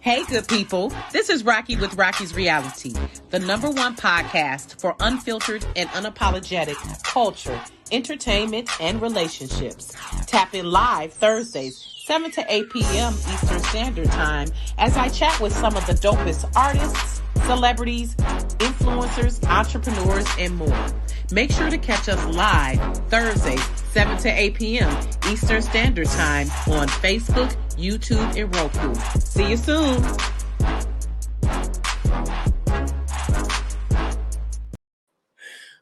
Hey, good people. This is Rocky with Rocky's Reality, the #1 podcast for unfiltered and unapologetic culture, entertainment, and relationships. Tap in live Thursdays, 7 to 8 p.m. Eastern Standard Time, as I chat with some of the dopest artists, celebrities, influencers, entrepreneurs, and more. Make sure to catch us live Thursdays, 7 to 8 p.m. Eastern Standard Time on Facebook, YouTube, and Roku. See you soon.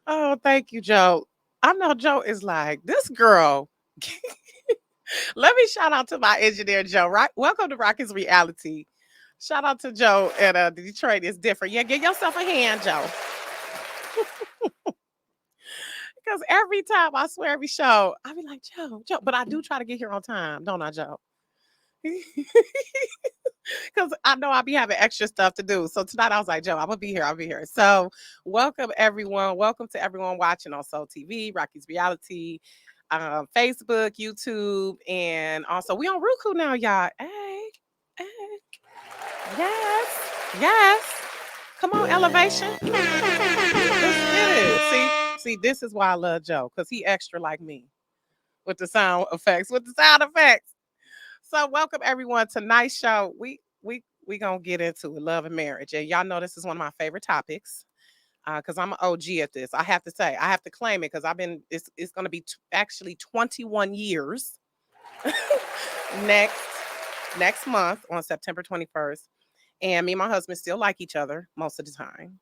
Oh, thank you, Joe. I know Joe is like, this girl. Let me shout out to my engineer, Joe. Right? Welcome to Rocky's Reality. Shout out to Joe at Detroit is different. Yeah, give yourself a hand, Joe. Because every time, I swear, every show, I be like, Joe, but I do try to get here on time, don't I, Joe? Because I know I'll be having extra stuff to do. So tonight I was like, Joe, I'll be here. So welcome, everyone. Welcome to everyone watching on Soul TV, Rocky's Reality, Facebook, YouTube, and also we on Roku now, y'all. Hey. Yes. Come on, Elevation. Let's get it. See, this is why I love Joe, because he extra like me with the sound effects. So welcome everyone. Tonight's show, we gonna get into it, love and marriage. And y'all know this is one of my favorite topics. Because I'm an OG at this. I have to say, I have to claim it because it's gonna be actually 21 years next month on September 21st. And me and my husband still like each other most of the time.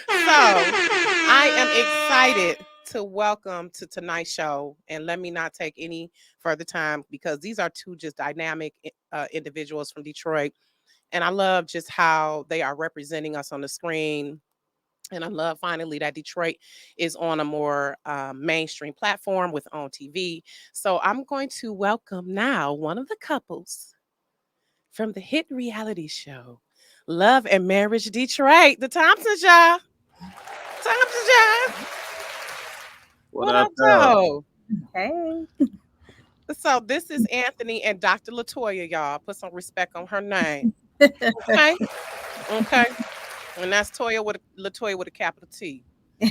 So I am excited to welcome to tonight's show, and let me not take any further time because these are two just dynamic individuals from Detroit, and I love just how they are representing us on the screen. And I love finally that Detroit is on a more mainstream platform with on TV. So I'm going to welcome now one of the couples from the hit reality show Love and Marriage Detroit, the Thompsons, y'all. What up, Joe? Hey. So this is Anthony and Dr. Latoya, y'all. Put some respect on her name. Okay. And that's Latoya with a capital T.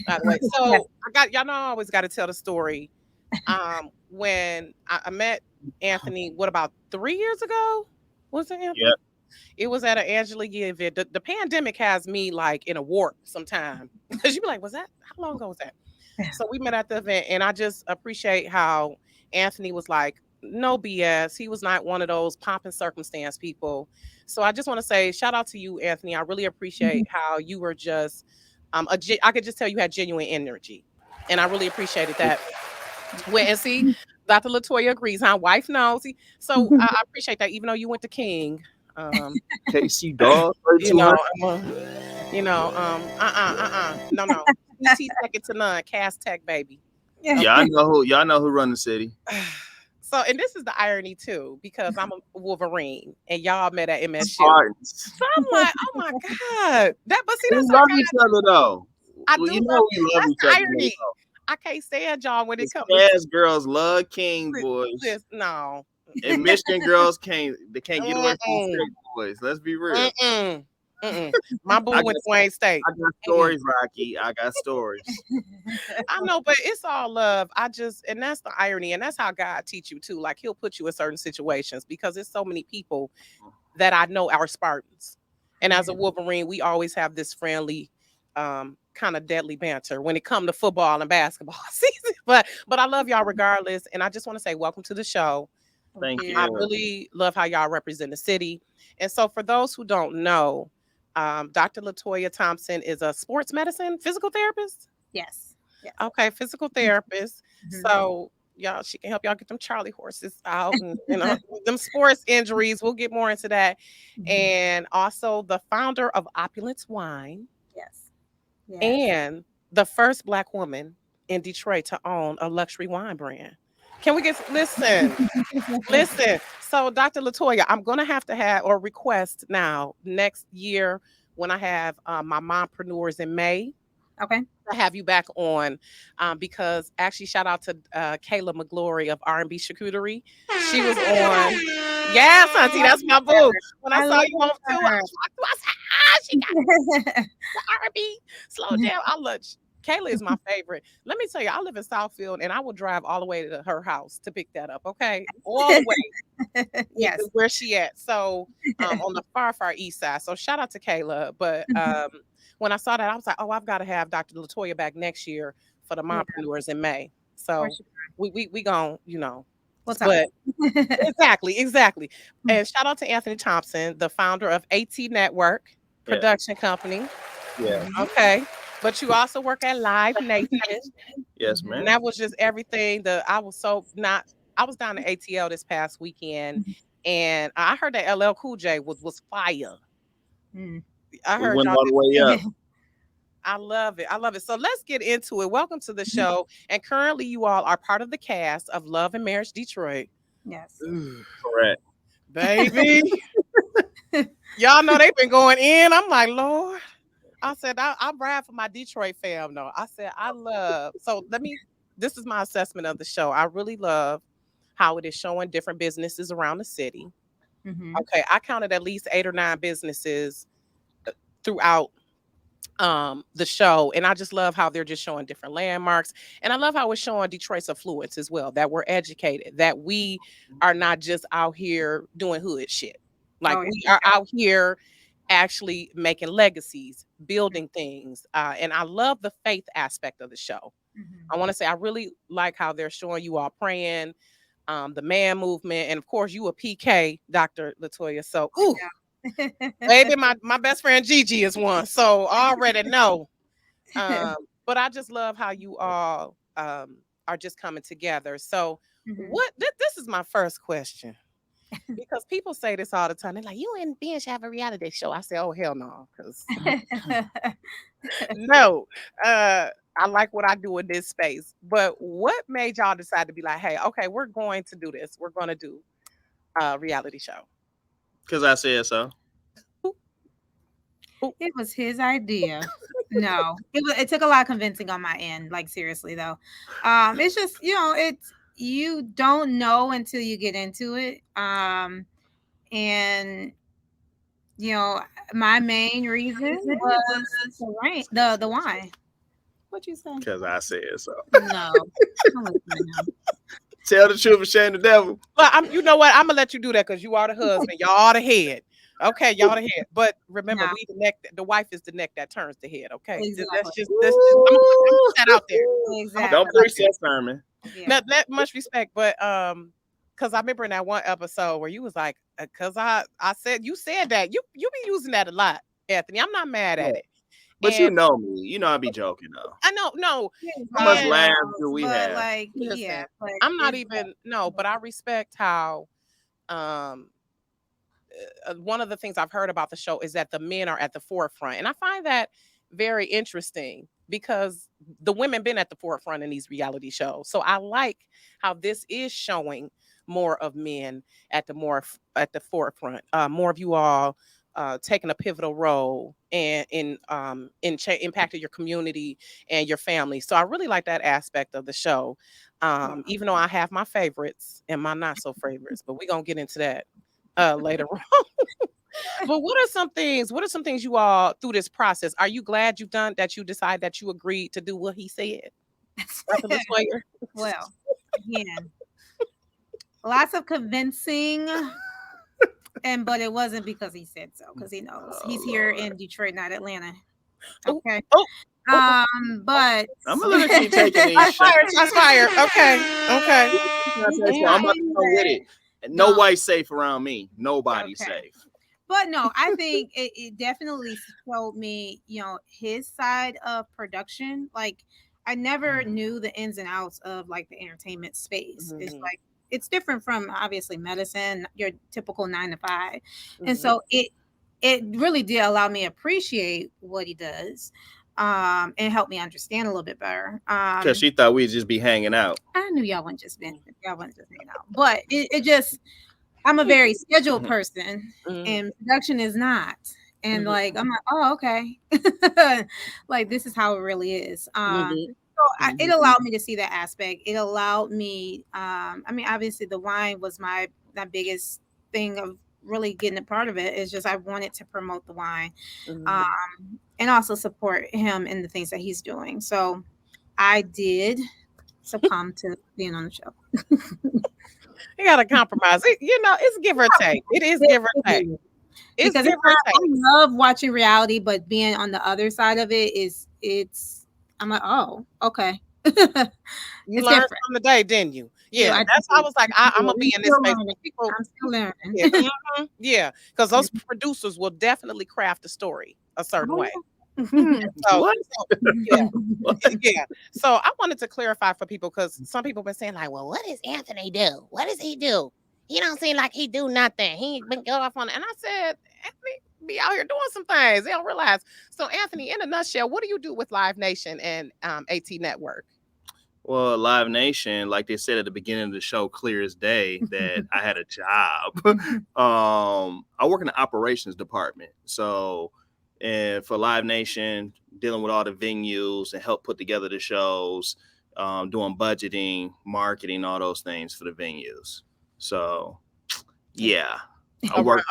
By the way. So y'all know I always got to tell the story. When I met Anthony, what about 3 years ago? Was it Anthony? Yep. It was at an Angela Yee event. The pandemic has me like in a warp sometime. Because you be like, how long ago was that? So we met at the event, and I just appreciate how Anthony was like, no BS. He was not one of those pomp and circumstance people. So I just want to say shout out to you, Anthony. I really appreciate how you were just, I could just tell you had genuine energy, and I really appreciated that. And see, Dr. Latoya agrees. Huh? Wife knows. So I appreciate that, even though you went to King. KC Dog. No. ET second to none. Cass Tech, baby. Y'all know who run the city. So, and this is the irony too, because I'm a Wolverine and y'all met at MSU. Spartans. So I'm like, oh my God. We love each other though. I do we love each other. Irony. I can't stand y'all when it comes. Yes, girls love King boys. No. And Michigan girls can't get away from State boys. Let's be real. My boo went to Wayne State. I got stories, Rocky. I got stories. I know, but it's all love. And that's the irony, and that's how God teach you too. Like He'll put you in certain situations because there's so many people that I know are Spartans, and as a Wolverine, we always have this friendly, kind of deadly banter when it comes to football and basketball season. But I love y'all regardless, and I just want to say welcome to the show. Thank you. I really love how y'all represent the city. And so for those who don't know, Dr. Latoya Thompson is a sports medicine physical therapist. Yes. Okay, physical therapist. So y'all, she can help y'all get them Charlie horses out and them sports injuries. We'll get more into that. And also the founder of Opulence Wine. Yes. And the first Black woman in Detroit to own a luxury wine brand. Can we listen? So Dr. Latoya, I'm going to have or request now next year when I have my mompreneurs in May. Okay. To have you back on because actually shout out to Kayla McGlory of R&B Charcuterie. She was on. Yes, auntie, that's my boo. When I I saw love you on two, I her. was like, I said, she got the R&B slow jam. I love Kayla is my favorite. Let me tell you, I live in Southfield and I will drive all the way to her house to pick that up. Okay. All the way Yes. where she at. So on the far east side. So shout out to Kayla. But when I saw that, I was like, oh, I've got to have Dr. Latoya back next year for the Yeah, mompreneurs in May. of So course you we gon', We'll talk. but exactly. And shout out to Anthony Thompson, the founder of AT Network Yeah. production company. Yeah. Okay. But you also work at Live Nation. Yes, And man. that was just everything. I was down in ATL this past weekend and I heard that LL Cool J was fire. Mm. I We heard went y'all. all the way up. I love it. So let's get into it. Welcome to the show. And currently you all are part of the cast of Love and Marriage Detroit. Yes. Correct. Baby. Y'all know they've been going in. I'm like, Lord. I said, I'm ride for my Detroit fam, though. I said, this is my assessment of the show. I really love how it is showing different businesses around the city. Mhm. Okay, I counted at least 8 or 9 businesses throughout the show, and I just love how they're just showing different landmarks, and I love how it's showing Detroit's affluence as well, that we're educated, that we are not just out here doing hood shit. Like Oh, yeah. we are out here actually making legacies, building things, and I love the faith aspect of the show. Mhm. I want to say I really like how they're showing you all praying, the man movement, and of course you a PK, Dr. Latoya. So, ooh, baby, my best friend Gigi is one, so I already know. But I just love how you all are just coming together. So, Mhm. this is my first question because people say this all the time. They're like, "You and Ben should have a reality show." I say, "Oh hell no," because no, I like what I do in this space. But what made y'all decide to be like, "Hey, okay, we're going to do this. We're going to do a reality show." Because I said so. It was his idea. No, it took a lot of convincing on my end. Like seriously though, it's just it's you don't know until you get into it. And my main reason was the wine. What you say? Because I said so. No, don't listen to him. Tell the truth and shame the devil. Well, you know what? I'm gonna let you do that because you are the husband. Y'all are the head. Okay, y'all the head. But remember, No. we the neck. The wife is the neck that turns the head. Okay, that's Exactly. just. I'm gonna put that out there. Exactly. Don't preach that sermon. Yeah. Not much respect, but because I remember in that one episode where you was like, because I said you said that you be using that a lot, Anthony. I'm not mad at it. But you And know me. You know I be joking though. I know, no, How much and- laugh do we but have? like, Listen, yeah, but I'm not it's- even but I respect how one of the things I've heard about the show is that the men are at the forefront. And I find that very interesting because the women been at the forefront in these reality shows. So I like how this is showing more of men at the forefront. More of you all taking a pivotal role and impacting your community and your family. So I really like that aspect of the show. Even though I have my favorites and my not so favorites, but we're gonna get into that later on. But what are some things you all through this process? Are you glad you've done that you decide that you agreed to do what he said? Dr. Latoya? well, again, lots of convincing, but it wasn't because he said so, because he knows he's here in Detroit, not Atlanta. Okay. Oh, But I'm gonna let you taking these shots. shots fired. Okay. I'm about to go with it. No one's safe around me. Nobody's Okay. safe. But no, I think it definitely showed me, his side of production. Like I never knew the ins and outs of like the entertainment space. It's Mhm. like it's different from obviously medicine, your typical 9 to 5. And so it really did allow me to appreciate what he does. And help me understand a little bit better. Because she thought we'd just be hanging out. I knew y'all wasn't just hanging out, but it just I'm a very scheduled person, and production is not. And like I'm like, oh, okay, like this is how it really is. So it allowed me to see that aspect. It allowed me. I mean, obviously, the wine was my biggest thing of really getting a part of it is just I wanted to promote the wine, Mhm. and also support him in the things that he's doing. So I did succumb to being on the show. You gotta compromise. It's give or take. It is give or take. It's Because give or I take. love watching reality, but being on the other side of it it's I'm like, oh, okay. You It's learned different. from the day, didn't you? Yeah, Yeah, I that's why I did. was like, I I'm did. gonna be in this Still space. learning. People, I'm still learning. yeah, yeah, because those producers will definitely craft the story a certain way. Oh, So, What? yeah, What? yeah. So I wanted to clarify for people because some people been saying like, well, what does Anthony do? What does he do? He don't seem like he do nothing. He been go off on, and I said, Anthony be out here doing some things. They don't realize. So Anthony, in a nutshell, what do you do with Live Nation and AT Network? Well, Live Nation, like they said at the beginning of the show, clear as day, that I had a job. I work in the operations department. So, and for Live Nation, dealing with all the venues and help put together the shows, doing budgeting, marketing, all those things for the venues. So, yeah, I work.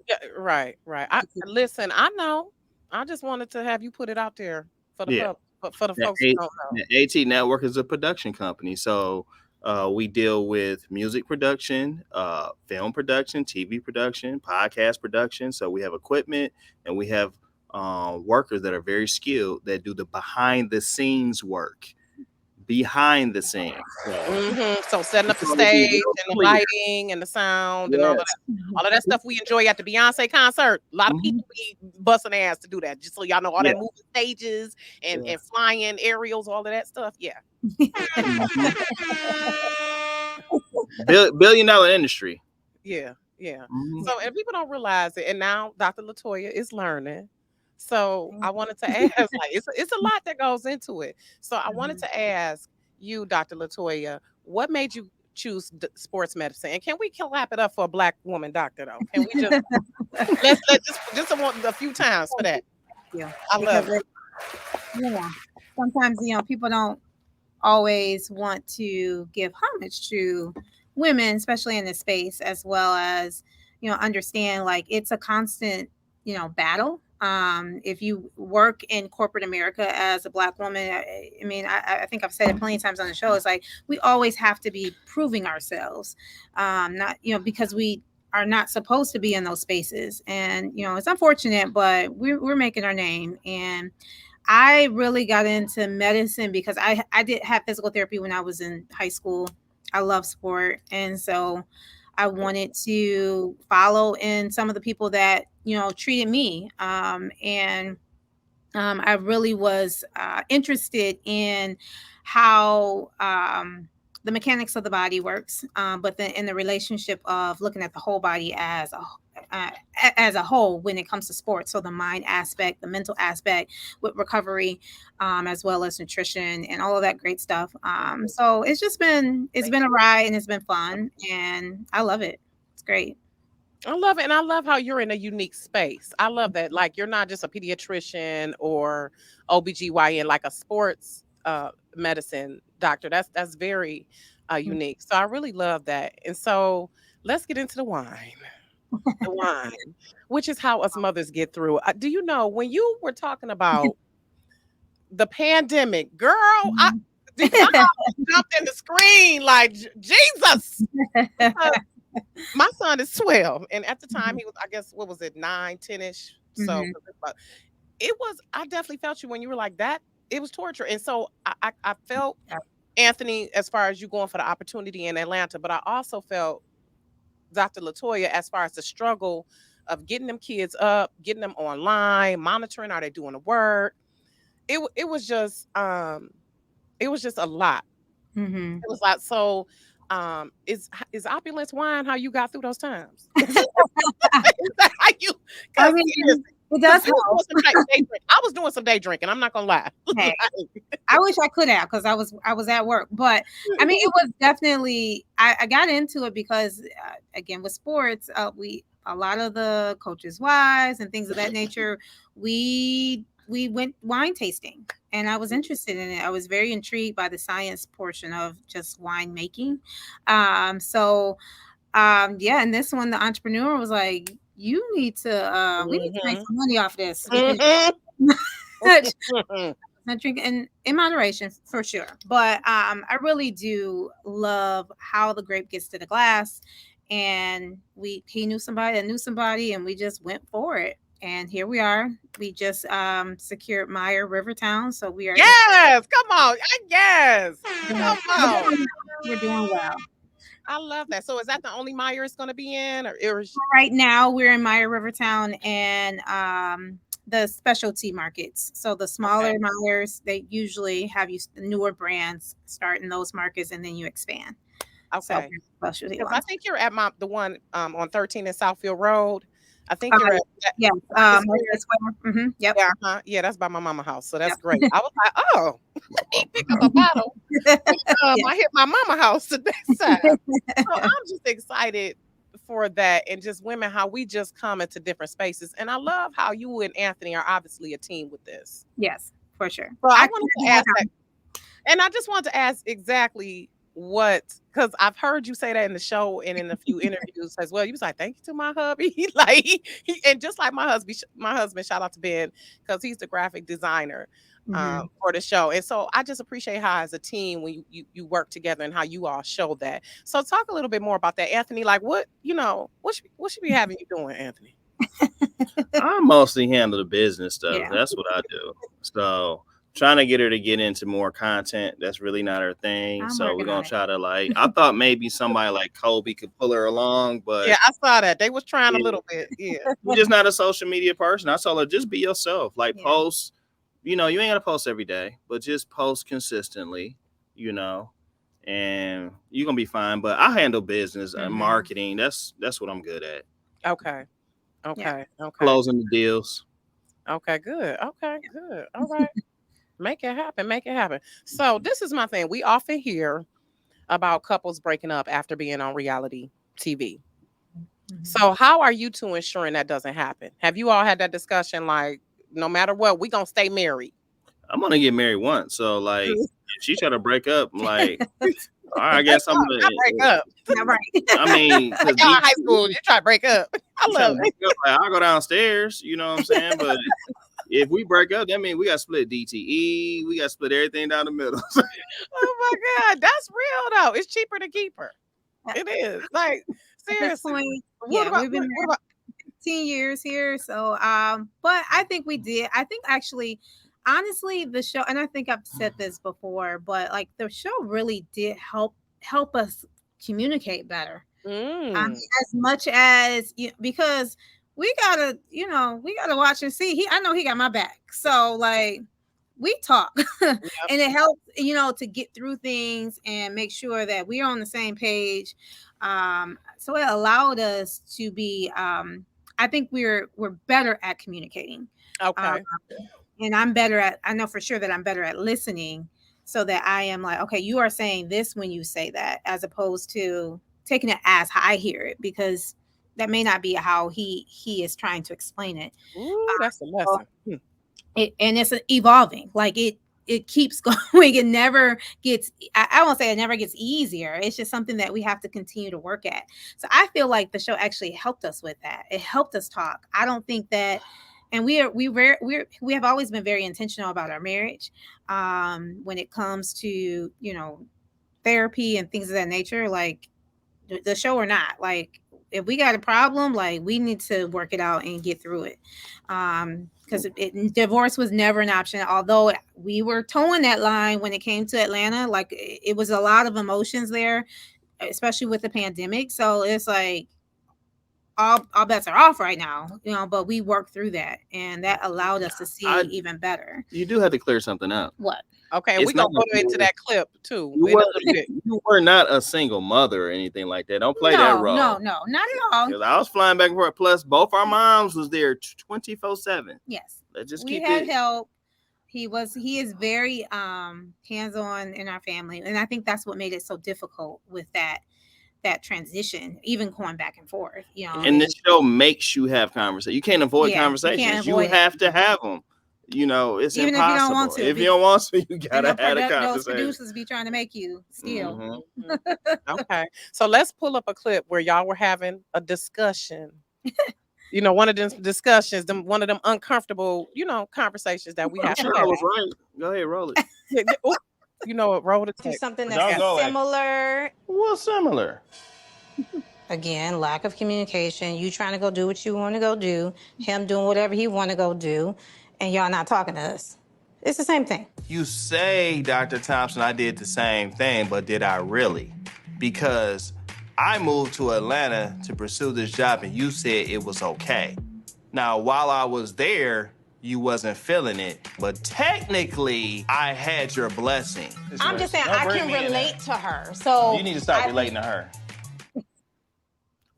Yeah, right. I listen. I know. I just wanted to have you put it out there for the Yeah. for the The folks who don't know. AT Network is a production company. So we deal with music production, film production, TV production, podcast production. So we have equipment and we have workers that are very skilled that do the behind the scenes work. Behind the scenes. So setting up the Just wanna be stage real and the clear. lighting and the sound and Yes. all of that stuff we enjoy at the Beyonce concert. A lot of Mhm. people be busting ass to do that. Just so y'all know, all Yeah. that moving stages and Yeah. flying aerials, all of that stuff. Yeah. Billion-dollar industry. Yeah. Yeah. Mhm. So, and people don't realize it. And now Dr. Latoya is learning. So I wanted to ask, like, it's a lot that goes into it. So I wanted to ask you, Dr. Latoya, what made you choose sports medicine? And can we clap it up for a Black woman doctor, though? Can we just let's just a few times for that? Yeah, I love because it. sometimes people don't always want to give homage to women, especially in this space, as well as understand like it's a constant battle. If you work in corporate America as a Black woman, I mean, I think I've said it plenty of times on the show. It's like we always have to be proving ourselves, not because we are not supposed to be in those spaces, and it's unfortunate, but we're making our name. And I really got into medicine because I did have physical therapy when I was in high school. I love sport, and so I wanted to follow in some of the people that treated me, and I really was interested in how the mechanics of the body works, but then in the relationship of looking at the whole body uh, as a whole when it comes to sports. So the mind aspect, the mental aspect with recovery, as well as nutrition and all of that great stuff. So it's been a ride and it's been fun and I love it. It's great. I love it. And I love how you're in a unique space. I love that. Like you're not just a pediatrician or OBGYN, like a sports medicine doctor. That's very unique. So I really love that. And so let's get into the wine. The wine, which is how us mothers get through. Do you know when you were talking about the pandemic, girl, I jumped in the screen like Jesus. My son is 12, and at the time he was, I guess, what was it, 9, 10-ish. So it was. I definitely felt you when you were like that. It was torture, and so I felt Anthony as far as you going for the opportunity in Atlanta, but I also felt Dr. Latoya as far as the struggle of getting them kids up, getting them online, monitoring, are they doing the work? It was just a lot. It was like, so is opulence wine how you got through those times? Is that how you, I mean, it does help. I was doing some day drinking. I'm not gonna lie. Hey, I wish I could have because I was at work. But I mean, it was definitely I got into it because again with sports, a lot of the coaches' wives and things of that nature, we went wine tasting and I was interested in it. I was very intrigued by the science portion of just wine making. So Yeah, and this one, the entrepreneur was like, "You need to, we need to make some money off this." Not drink in moderation for sure, but I really do love how the grape gets to the glass, and he knew somebody that knew somebody, and we just went for it, and here we are. We just secured Meyer Rivertown, so we are Yes, come on, yes, come on. we're doing well. I love that. So is that the only Meyer it's going to be in, or Right now we're in Meyer Rivertown and the specialty markets. So the smaller Meyers, they usually have newer brands start in those markets and then you expand. Okay. So I think you're at the one on 13 in Southfield Road. I think you're at yeah. Yep. Yeah, yeah, that's by my mama's house. So that's great. I was like, oh, he picked up a bottle. I hit my mama's house today. So I'm just excited for that, and just women, how we just come into different spaces. And I love how you and Anthony are obviously a team with this. Yes, for sure. So I wanted to ask that, and I just wanted to ask exactly what, because I've heard you say that in the show and in a few interviews as well. You was like, thank you to my hubby. Like he and just like my husband, shout out to Ben, because he's the graphic designer for the show. And so I just appreciate how as a team when you work together and how you all show that. So talk a little bit more about that, Anthony. Like what should we having you doing, Anthony? I mostly handle the business stuff. Yeah. That's what I do. So trying to get her to get into more content. That's really not her thing. So we're going to try to I thought maybe somebody like Kobe could pull her along, but yeah, I saw that. They was trying a little bit. Yeah. You're just not a social media person. I told her, just be yourself. Post, you ain't got to post every day, but just post consistently, and you're going to be fine. But I handle business and marketing. That's what I'm good at. Okay. Closing the deals. Okay, good. All right. Make it happen. So this is my thing. We often hear about couples breaking up after being on reality TV. So how are you two ensuring that doesn't happen? Have you all had that discussion? Like, no matter what, we gonna stay married? I'm gonna get married once. So if she try to break up, I'm like, all right, I guess I'm gonna break up. Not right. I mean, y'all in high school, you try to break up. I love it. I'll go downstairs, you know what I'm saying? But if we break up, that means we got to split DTE. We got to split everything down the middle. Oh my God, that's real though. It's cheaper to keep her. It is. Like seriously. We've been married 15 years here. So, but I think we did. I think actually, honestly, the show, and I think I've said this before, but the show really did help us communicate better. As much as because we gotta watch and see. I know he got my back. So we talk and it helps, to get through things and make sure that we're on the same page. So it allowed us to be, I think we're better at communicating. Okay. And I know for sure that I'm better at listening, so that I am like, okay, you are saying this when you say that, as opposed to taking it as how I hear it, because that may not be how he is trying to explain it. Ooh, that's a lesson. And it's evolving. It keeps going. It never gets, I won't say it never gets easier. It's just something that we have to continue to work at. So I feel like the show actually helped us with that. It helped us talk. I don't think that, and we have always been very intentional about our marriage. When it comes to, therapy and things of that nature, the show or not, if we got a problem, we need to work it out and get through it. Because divorce was never an option, although we were towing that line when it came to Atlanta. It was a lot of emotions there, especially with the pandemic. So it's all bets are off right now, but we worked through that, and that allowed us to see even better. You do have to clear something up. What? Okay, we're going to go into that clip too. You were not a single mother or anything like that. Don't play that role. No, not at all. I was flying back and forth. Plus, both our moms was there 24/7. Yes. We had help. He is very hands-on in our family. And I think that's what made it so difficult with that transition, even going back and forth. And this show makes you have conversations. You can't avoid conversations. You have to have them. You know, it's Even impossible. if you don't want to. If you don't want to, you And gotta have a those conversation. producers be trying to make you steal. Mhm. Okay. So let's pull up a clip where y'all were having a discussion. You know, one of them discussions, one of them uncomfortable, conversations that we I'm have to sure I have. was right. Go ahead, roll it. Oh, you know what? Roll the To tape. something Don't that's go similar. What's similar? Again, lack of communication. You trying to go do what you want to go do. Him doing whatever he want to go do, and y'all not talking to us. It's the same thing. You say, Dr. Thompson, I did the same thing, but did I really? Because I moved to Atlanta to pursue this job, and you said it was okay. Now, while I was there, you wasn't feeling it, but technically, I had your blessing. I'm just saying Don't I bring can me in relate to her. So You need to stop relating to her.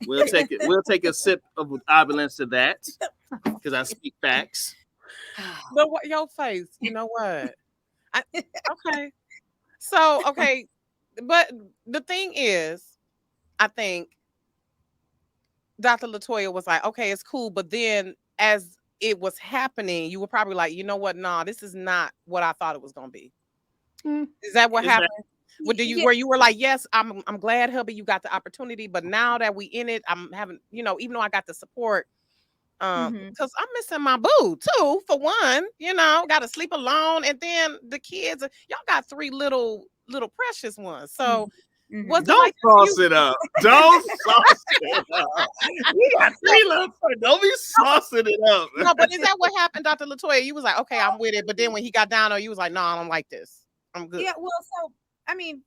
We'll take a sip of opulence to that because I speak facts. But what your face? You know what? Okay. So okay, but the thing is, I think Dr. Latoya was like, okay, it's cool, but then as it was happening, you were probably like, you know what? Nah, this is not what I thought it was gonna be. Is that what happened? Where you were like, yes, I'm glad, hubby, you got the opportunity, but now that we in it, I'm having, even though I got the support, because I'm missing my boo too, for one, got to sleep alone, and then the kids, y'all got 3 little precious ones, so was it Don't like sauce it up. Don't sauce it up. We got 3 little. Don't be saucing it up. No, but is that what happened, Dr. Latoya? You was like, okay, I'm with it, but then when he got down on you was like, no, I don't like this. I'm good. Yeah, well, so I mean,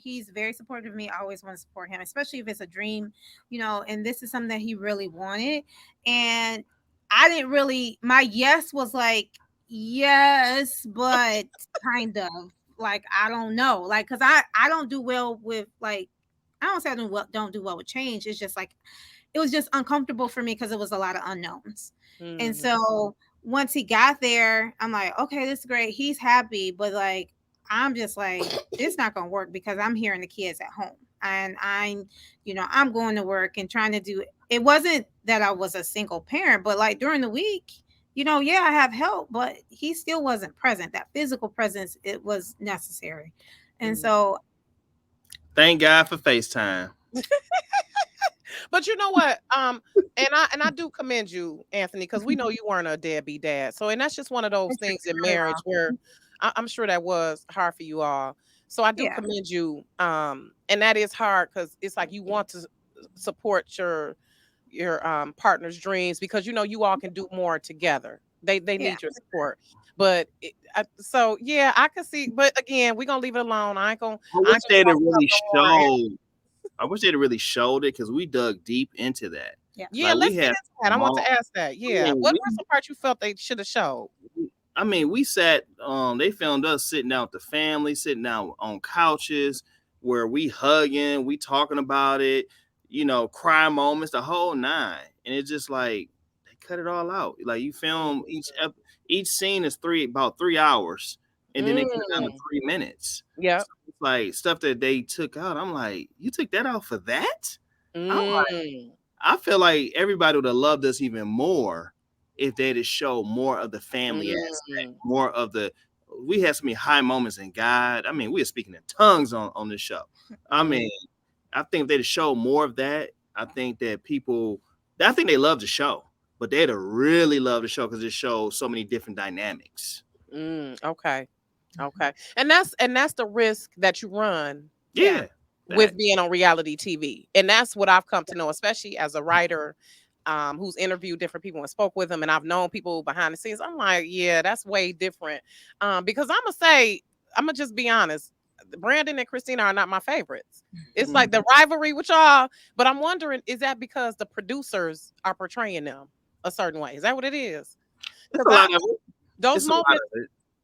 he's very supportive of me. I always want to support him, especially if it's a dream, and this is something that he really wanted. And I didn't really, my yes was like, yes, but kind of like, I don't know. Like, cause I don't do well with like, I don't say I don't do well with change. It's just like, it was just uncomfortable for me because it was a lot of unknowns. And so once he got there, I'm like, okay, this is great. He's happy, but like, I'm just like, it's not going to work because I'm hearing the kids at home and I'm going to work and trying to do it. It wasn't that I was a single parent, but like during the week, yeah, I have help, but he still wasn't present. That physical presence, it was necessary. And so. Thank God for FaceTime. But you know what? And I do commend you, Anthony, because we know you weren't a deadbeat dad. So, and that's just one of those things in marriage where I'm sure that was hard for you all. So I do commend you. And that is hard because it's like you want to support your partner's dreams because you all can do more together. They need your support. But I can see. But again, we're gonna leave it alone. I wish they'd really showed it because we dug deep into that. Yeah, like, let's get into that. I want to ask that. Yeah, what were some parts you felt they should have showed? I mean, we sat. They filmed us sitting down with the family, sitting down on couches where we hugging, we talking about it. Cry moments, the whole 9, and it's just like they cut it all out. Like you film each scene is about 3 hours, and then they cut it down to 3 minutes. Yeah, so it's like stuff that they took out. I'm like, you took that out for that? I feel like everybody would have loved us even more if they'd have showed more of the family aspect, more of the. We had so many high moments in God. I mean, we were speaking in tongues on this show. I mean, I think if they'd have showed more of that, I think they love the show, but they'd have really loved the show because it shows so many different dynamics. Okay. And that's the risk that you run. Yeah. With being on reality TV. And that's what I've come to know, especially as a writer who's interviewed different people and spoke with them. And I've known people behind the scenes. I'm like, yeah, that's way different. Because I'm going to just be honest. Brandon and Christina are not my favorites. It's like the rivalry with y'all. But I'm wondering, is that because the producers are portraying them a certain way? Is that what it is? Those moments,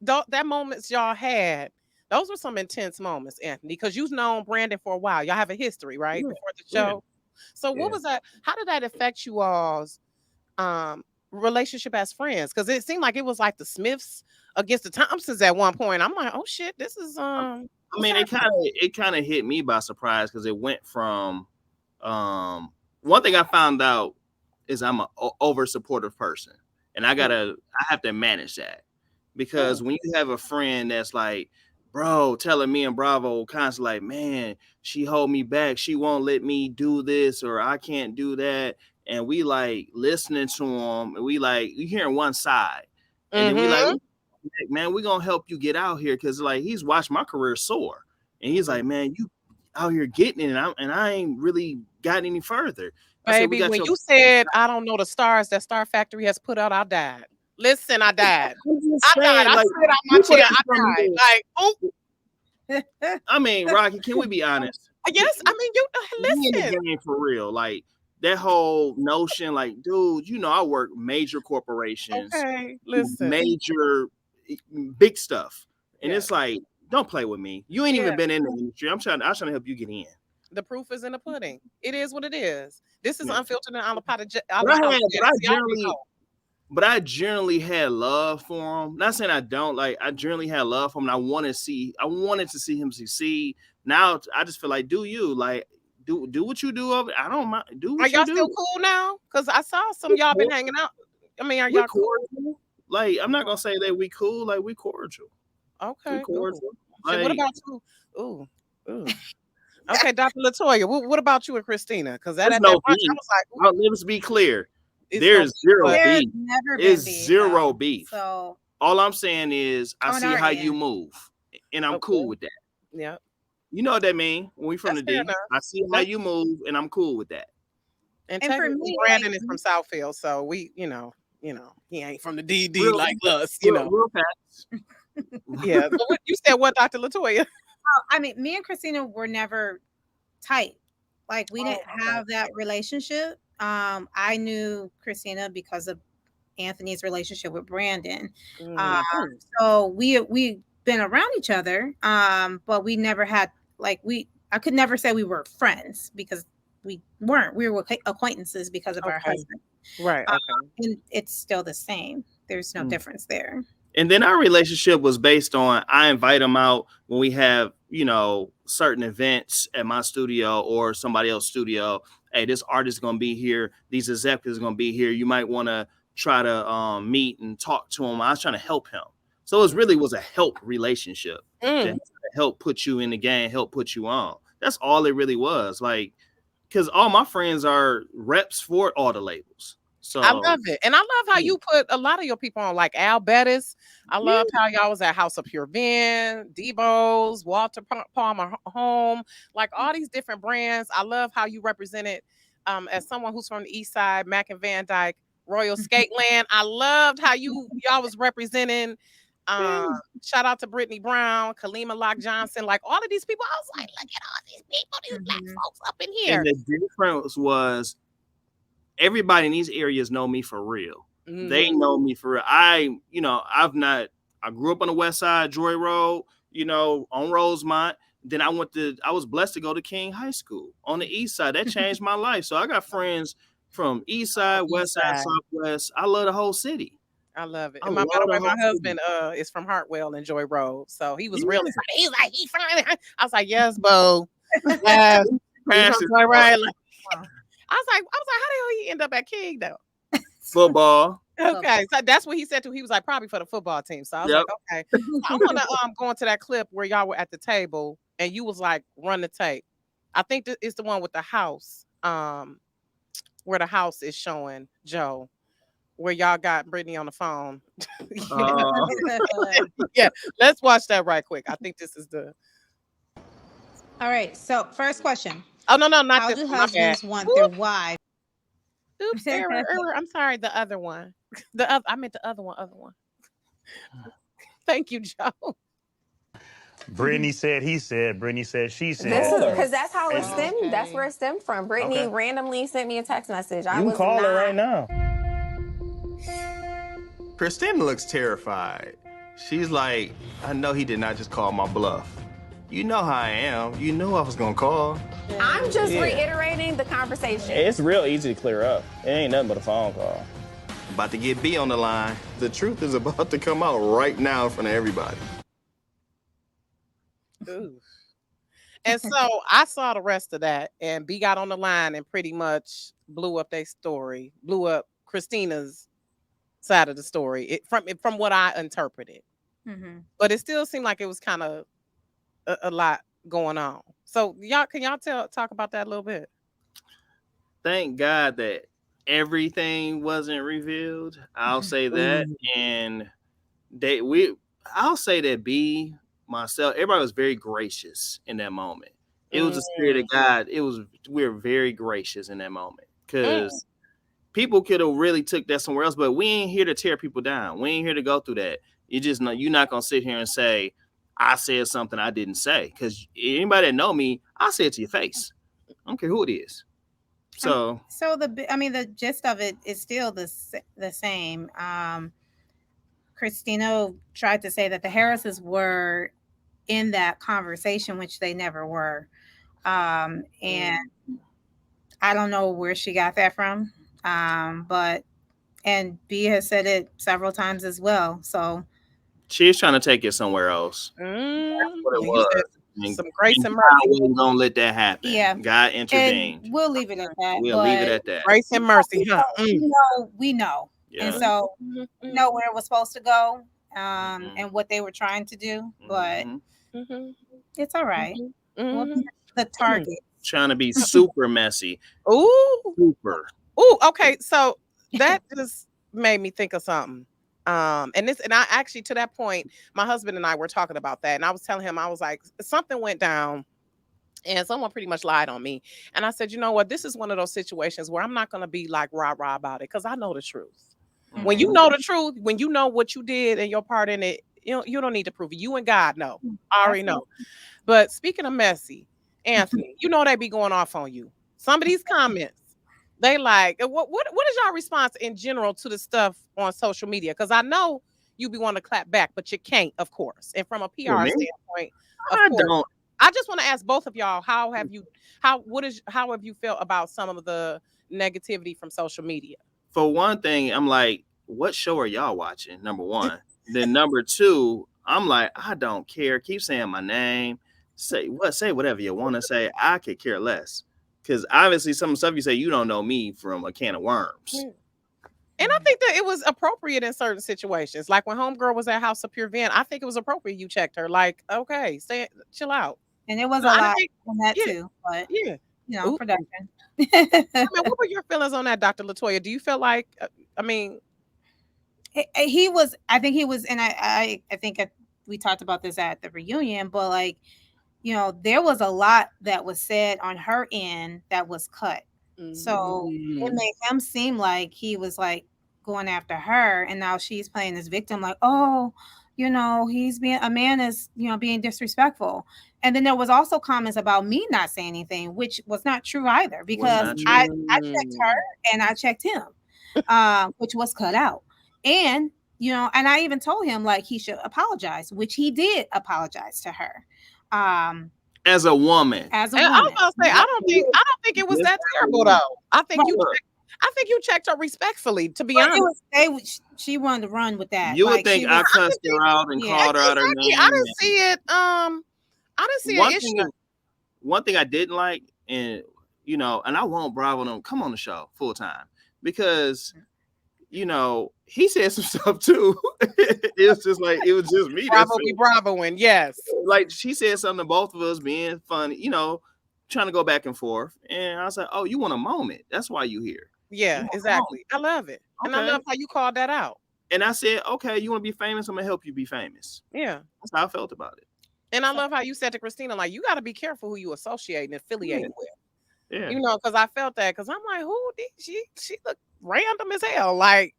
that moments y'all had, those were some intense moments, Anthony, because you've known Brandon for a while. Y'all have a history, right? Before the show. So what was that? How did that affect you all's relationship as friends? Because it seemed like it was like the Smiths against the Thompsons at one point. I'm like, oh shit, this is I mean, it kind of hit me by surprise because it went from one thing I found out is I'm an over supportive person. and I have to manage that, because when you have a friend that's like, bro, telling me and Bravo constantly like, man, she hold me back, she won't let me do this, or I can't do that, and we like listening to him, and we hearing one side, and then we like, man, we gonna help you get out here, because like he's watched my career soar, and he's like, man, you out here getting it, and I ain't really gotten any further. Baby, when you said I don't know the stars that Star Factory has put out, I died. Listen, I died. I died. I slid out my chair. I died. Like, oh. I mean, Rocky, can we be honest? Yes, I mean, you listen. In the game for real, like that whole notion, like, dude, you know, I work major corporations, okay, listen, major big stuff, and it's like, don't play with me. You ain't even been in the industry. I'm trying to help you get in. The proof is in the pudding. It is what it is. This is unfiltered and unapologetic. But I generally had love for him. Not saying I don't. Like, I generally had love for him, and I wanted to see him succeed. Now I just feel like, do you like do what you do? I don't mind. Do what are y'all you still do. cool now? Because I saw some y'all been hanging out. I mean, are y'all cordial? Like, I'm not gonna say that we cool. Like, we cordial. Okay. We cordial. Like, what about you? Ooh. Okay, Dr. Latoya. What about you and Christina? Because that at that point, I was like, let's be clear. There's zero beef. It's zero beef. So all I'm saying is I see how you move, and I'm cool with that. Yeah. You know what that means when we from the D. I see how you move, and I'm cool with that. And for me, Brandon is from Southfield, so we, you know, he ain't from the DD like us, Real facts. Yeah. So you said what, Dr. Latoya? I mean, me and Christina were never tight. Like, we didn't have that relationship. I knew Christina because of Anthony's relationship with Brandon. So we been around each other, but we never had I could never say we were friends, because we weren't. We were acquaintances because of our husband. Right. Okay. And it's still the same. There's no difference there. And then our relationship was based on, I invite him out when we have, certain events at my studio or somebody else's studio. Hey, this artist is going to be here. These executives are going to be here. You might want to try to meet and talk to him. I was trying to help him. So it really was a help relationship to help put you in the game, help put you on. That's all it really was. Like, because all my friends are reps for all the labels. So I love it. And I love how you put a lot of your people on, like Al Bettis. I loved how y'all was at House of Pure Vin, Debo's, Walter Palmer Home, like all these different brands. I love how you represented, as someone who's from the East Side, Mac and Van Dyke, Royal Skateland. I loved how y'all was representing. Shout out to Brittany Brown, Kalima Locke Johnson, like all of these people. I was like, look at all these people, these black folks up in here. And the difference was, everybody in these areas know me for real. They know me for real. I grew up on the West Side, Joy Road, on Rosemont. Then I was blessed to go to King High School on the East Side. That changed my life. So I got friends from East Side, West Side, Southwest. I love the whole city. I love it. And my husband is from Hartwell and Joy Road. So he was really funny. He's like, he fine. I was like, yes, Bo. Yes. Right. I was like, how the hell he end up at King though? Football. Okay, so that's what he said too. He was like, probably for the football team. So I was like, okay. I want to go into that clip where y'all were at the table and you was like, run the tape. I think it's the one with the house, where the house is showing Joe, where y'all got Brittany on the phone. Yeah, let's watch that right quick. I think this is the. All right. So first question. Oh no, not How this. do husbands want their wives? Oops, error. I'm sorry. The other one. I meant the other one. Thank you, Joe. Brittany said he said. Brittany said she said. Because that's how it stemmed. Okay. That's where it stemmed from. Brittany randomly sent me a text message. You can call her right now. Christina looks terrified. She's like, I know he did not just call my bluff. You know how I am. You knew I was gonna call. I'm just reiterating the conversation. It's real easy to clear up. It ain't nothing but a phone call. About to get B on the line. The truth is about to come out right now in front of everybody. Ooh. And so I saw the rest of that, and B got on the line and pretty much blew up their story, blew up Christina's side of the story. From what I interpreted, Mm-hmm. but it still seemed like it was kind of a lot going on. So can y'all talk about that a little bit? Thank God that everything wasn't revealed. I'll say that. And I'll say that B, myself, everybody was very gracious in that moment. It was the spirit of God. We were very gracious in that moment because people could have really took that somewhere else, but we ain't here to tear people down. We ain't here to go through that. You're not gonna sit here and say, I said something I didn't say. Because anybody that know me, I say it to your face. I don't care who it is. So the gist of it is still the same. Christina tried to say that the Harrises were in that conversation, which they never were. And I don't know where she got that from. And B has said it several times as well. So she's trying to take it somewhere else. That's what it was. Some grace and mercy. I wasn't gonna let that happen. Yeah, God intervened. And we'll leave it at that. We'll leave it at that. Grace and mercy, huh? We know. Yeah. And so know where it was supposed to go, and what they were trying to do, but it's all right. We'll be the target. Trying to be super messy. Ooh, super. Ooh, okay. So that just made me think of something. And I actually, to that point, my husband and I were talking about that, and I was telling him, I was like, something went down and someone pretty much lied on me. And I said, you know what, this is one of those situations where I'm not going to be like rah about it, because I know the truth. When you know the truth, when you know what you did and your part in it, you don't need to prove it. You and God know. I already know. But speaking of messy, Anthony, you know they be going off on you. Some of these comments, they like, what is y'all response in general to the stuff on social media? Because I know you be wanting to clap back, but you can't, of course. And from a PR standpoint, I just want to ask both of y'all, how have you felt about some of the negativity from social media? For one thing, I'm like, what show are y'all watching? Number one. Then number two, I'm like, I don't care. Keep saying my name. Say whatever you want to say. I could care less. Because obviously some stuff you say, you don't know me from a can of worms. And I think that it was appropriate in certain situations. Like when Homegirl was at House of Pure Vent, I think it was appropriate you checked her. Like, okay, chill out. And it was a lot on that too. But production. What were your feelings on that, Dr. Latoya? Do you feel like, he was, I think he was, and I think we talked about this at the reunion, but like, there was a lot that was said on her end that was cut. So it made him seem like he was like going after her, and now she's playing this victim, like, oh, he's being disrespectful. And then there was also comments about me not saying anything, which was not true either, because I checked her and I checked him, which was cut out. And and I even told him like he should apologize, which he did apologize to her. As a woman. I was gonna say, I don't think it was that terrible though. I think you checked her respectfully, to be honest. She wanted to run with that. You would think I cussed her out and called her out her name. I didn't see it. I didn't see an issue. One thing I didn't like, and I want Bravo to come on the show full time, because he said some stuff too. It was just me. Bravo be Bravoing, yes. Like she said something to both of us, being funny, trying to go back and forth. And I was like, oh, you want a moment? That's why you here. Yeah, exactly. I love it. Okay. And I love how you called that out. And I said, okay, you want to be famous? I'm gonna help you be famous. Yeah. That's how I felt about it. And I love how you said to Christina, like, you got to be careful who you associate and affiliate with. Yeah. Because I felt that, because I'm like, who did she looked random as hell. Like,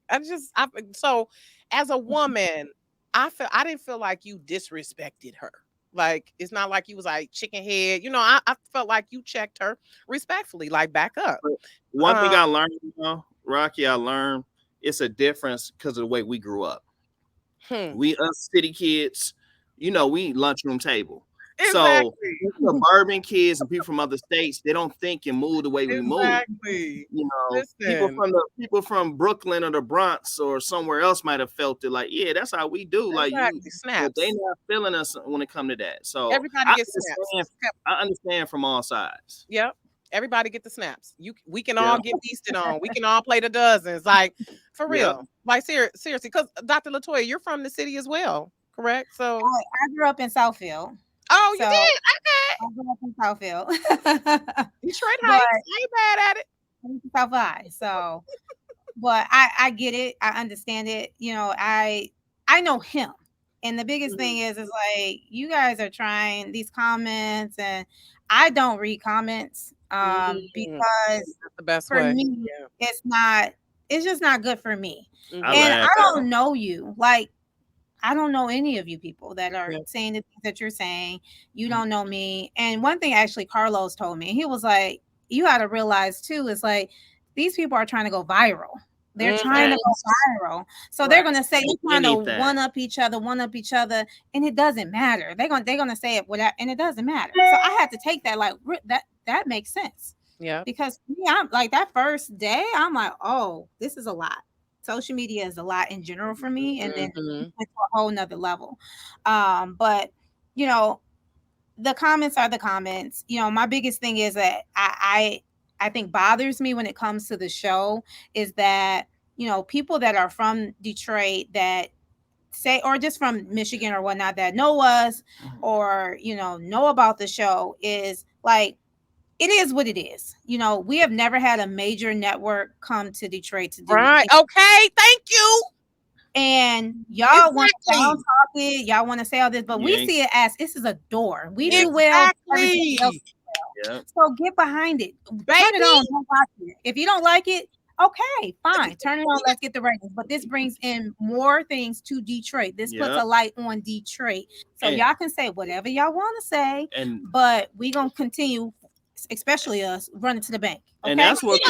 so as a woman, I didn't feel like you disrespected her. Like, it's not like you was like chicken head. I felt like you checked her respectfully, like, back up. One thing I learned, Rocky, it's a difference because of the way we grew up. We us city kids, we eat lunchroom table. Exactly. So suburban kids and people from other states, they don't think and move the way we move. People from Brooklyn or the Bronx or somewhere else might have felt it like, yeah, that's how we do. Like, but they not feeling us when it comes to that. So everybody gets snaps. I understand from all sides. Yep. Everybody get the snaps. We can all get beasted on. We can all play the dozens. Like for real. Like seriously, because Dr. Latoya, you're from the city as well, correct? So I grew up in Southfield. Oh, So, you did? Okay. I grew up in Southfield. Detroit Heights. I ain't bad at it. South High. So, but I get it. I understand it. You know, I know him. And the biggest thing is like you guys are trying these comments, and I don't read comments because That's the best for way. me, it's just not good for me. Mhm. And I don't know you. Like, I don't know any of you people that are saying the things that you're saying. You don't know me. And one thing actually Carlos told me, he was like, you got to realize too, is like these people are trying to go viral. They're trying to go viral. So they're going to say they're trying to one up each other, and it doesn't matter. They're going to say it without, and it doesn't matter. So I had to take that like that makes sense. Yeah. Because I'm like that first day, I'm like, oh, this is a lot. Social media is a lot in general for me, and then it went to a whole nother level. But you know, the comments are the comments. You know, my biggest thing is that I think bothers me when it comes to the show is that, you know, people that are from Detroit that say, or just from Michigan or whatnot, that know us or, you know about the show is like, it is what it is. You know, we have never had a major network come to Detroit to do right. Okay. Thank you. And y'all want to talk it, y'all want to say all this, but we see it as this is a door. We do well. So get behind it. Turn it on. Don't watch it. If you don't like it, okay, fine. Turn it on. Let's get the ratings. But this brings in more things to Detroit. This puts a light on Detroit. So y'all can say whatever y'all want to say, but we gonna continue, especially us, running to the bank. Okay? And that's what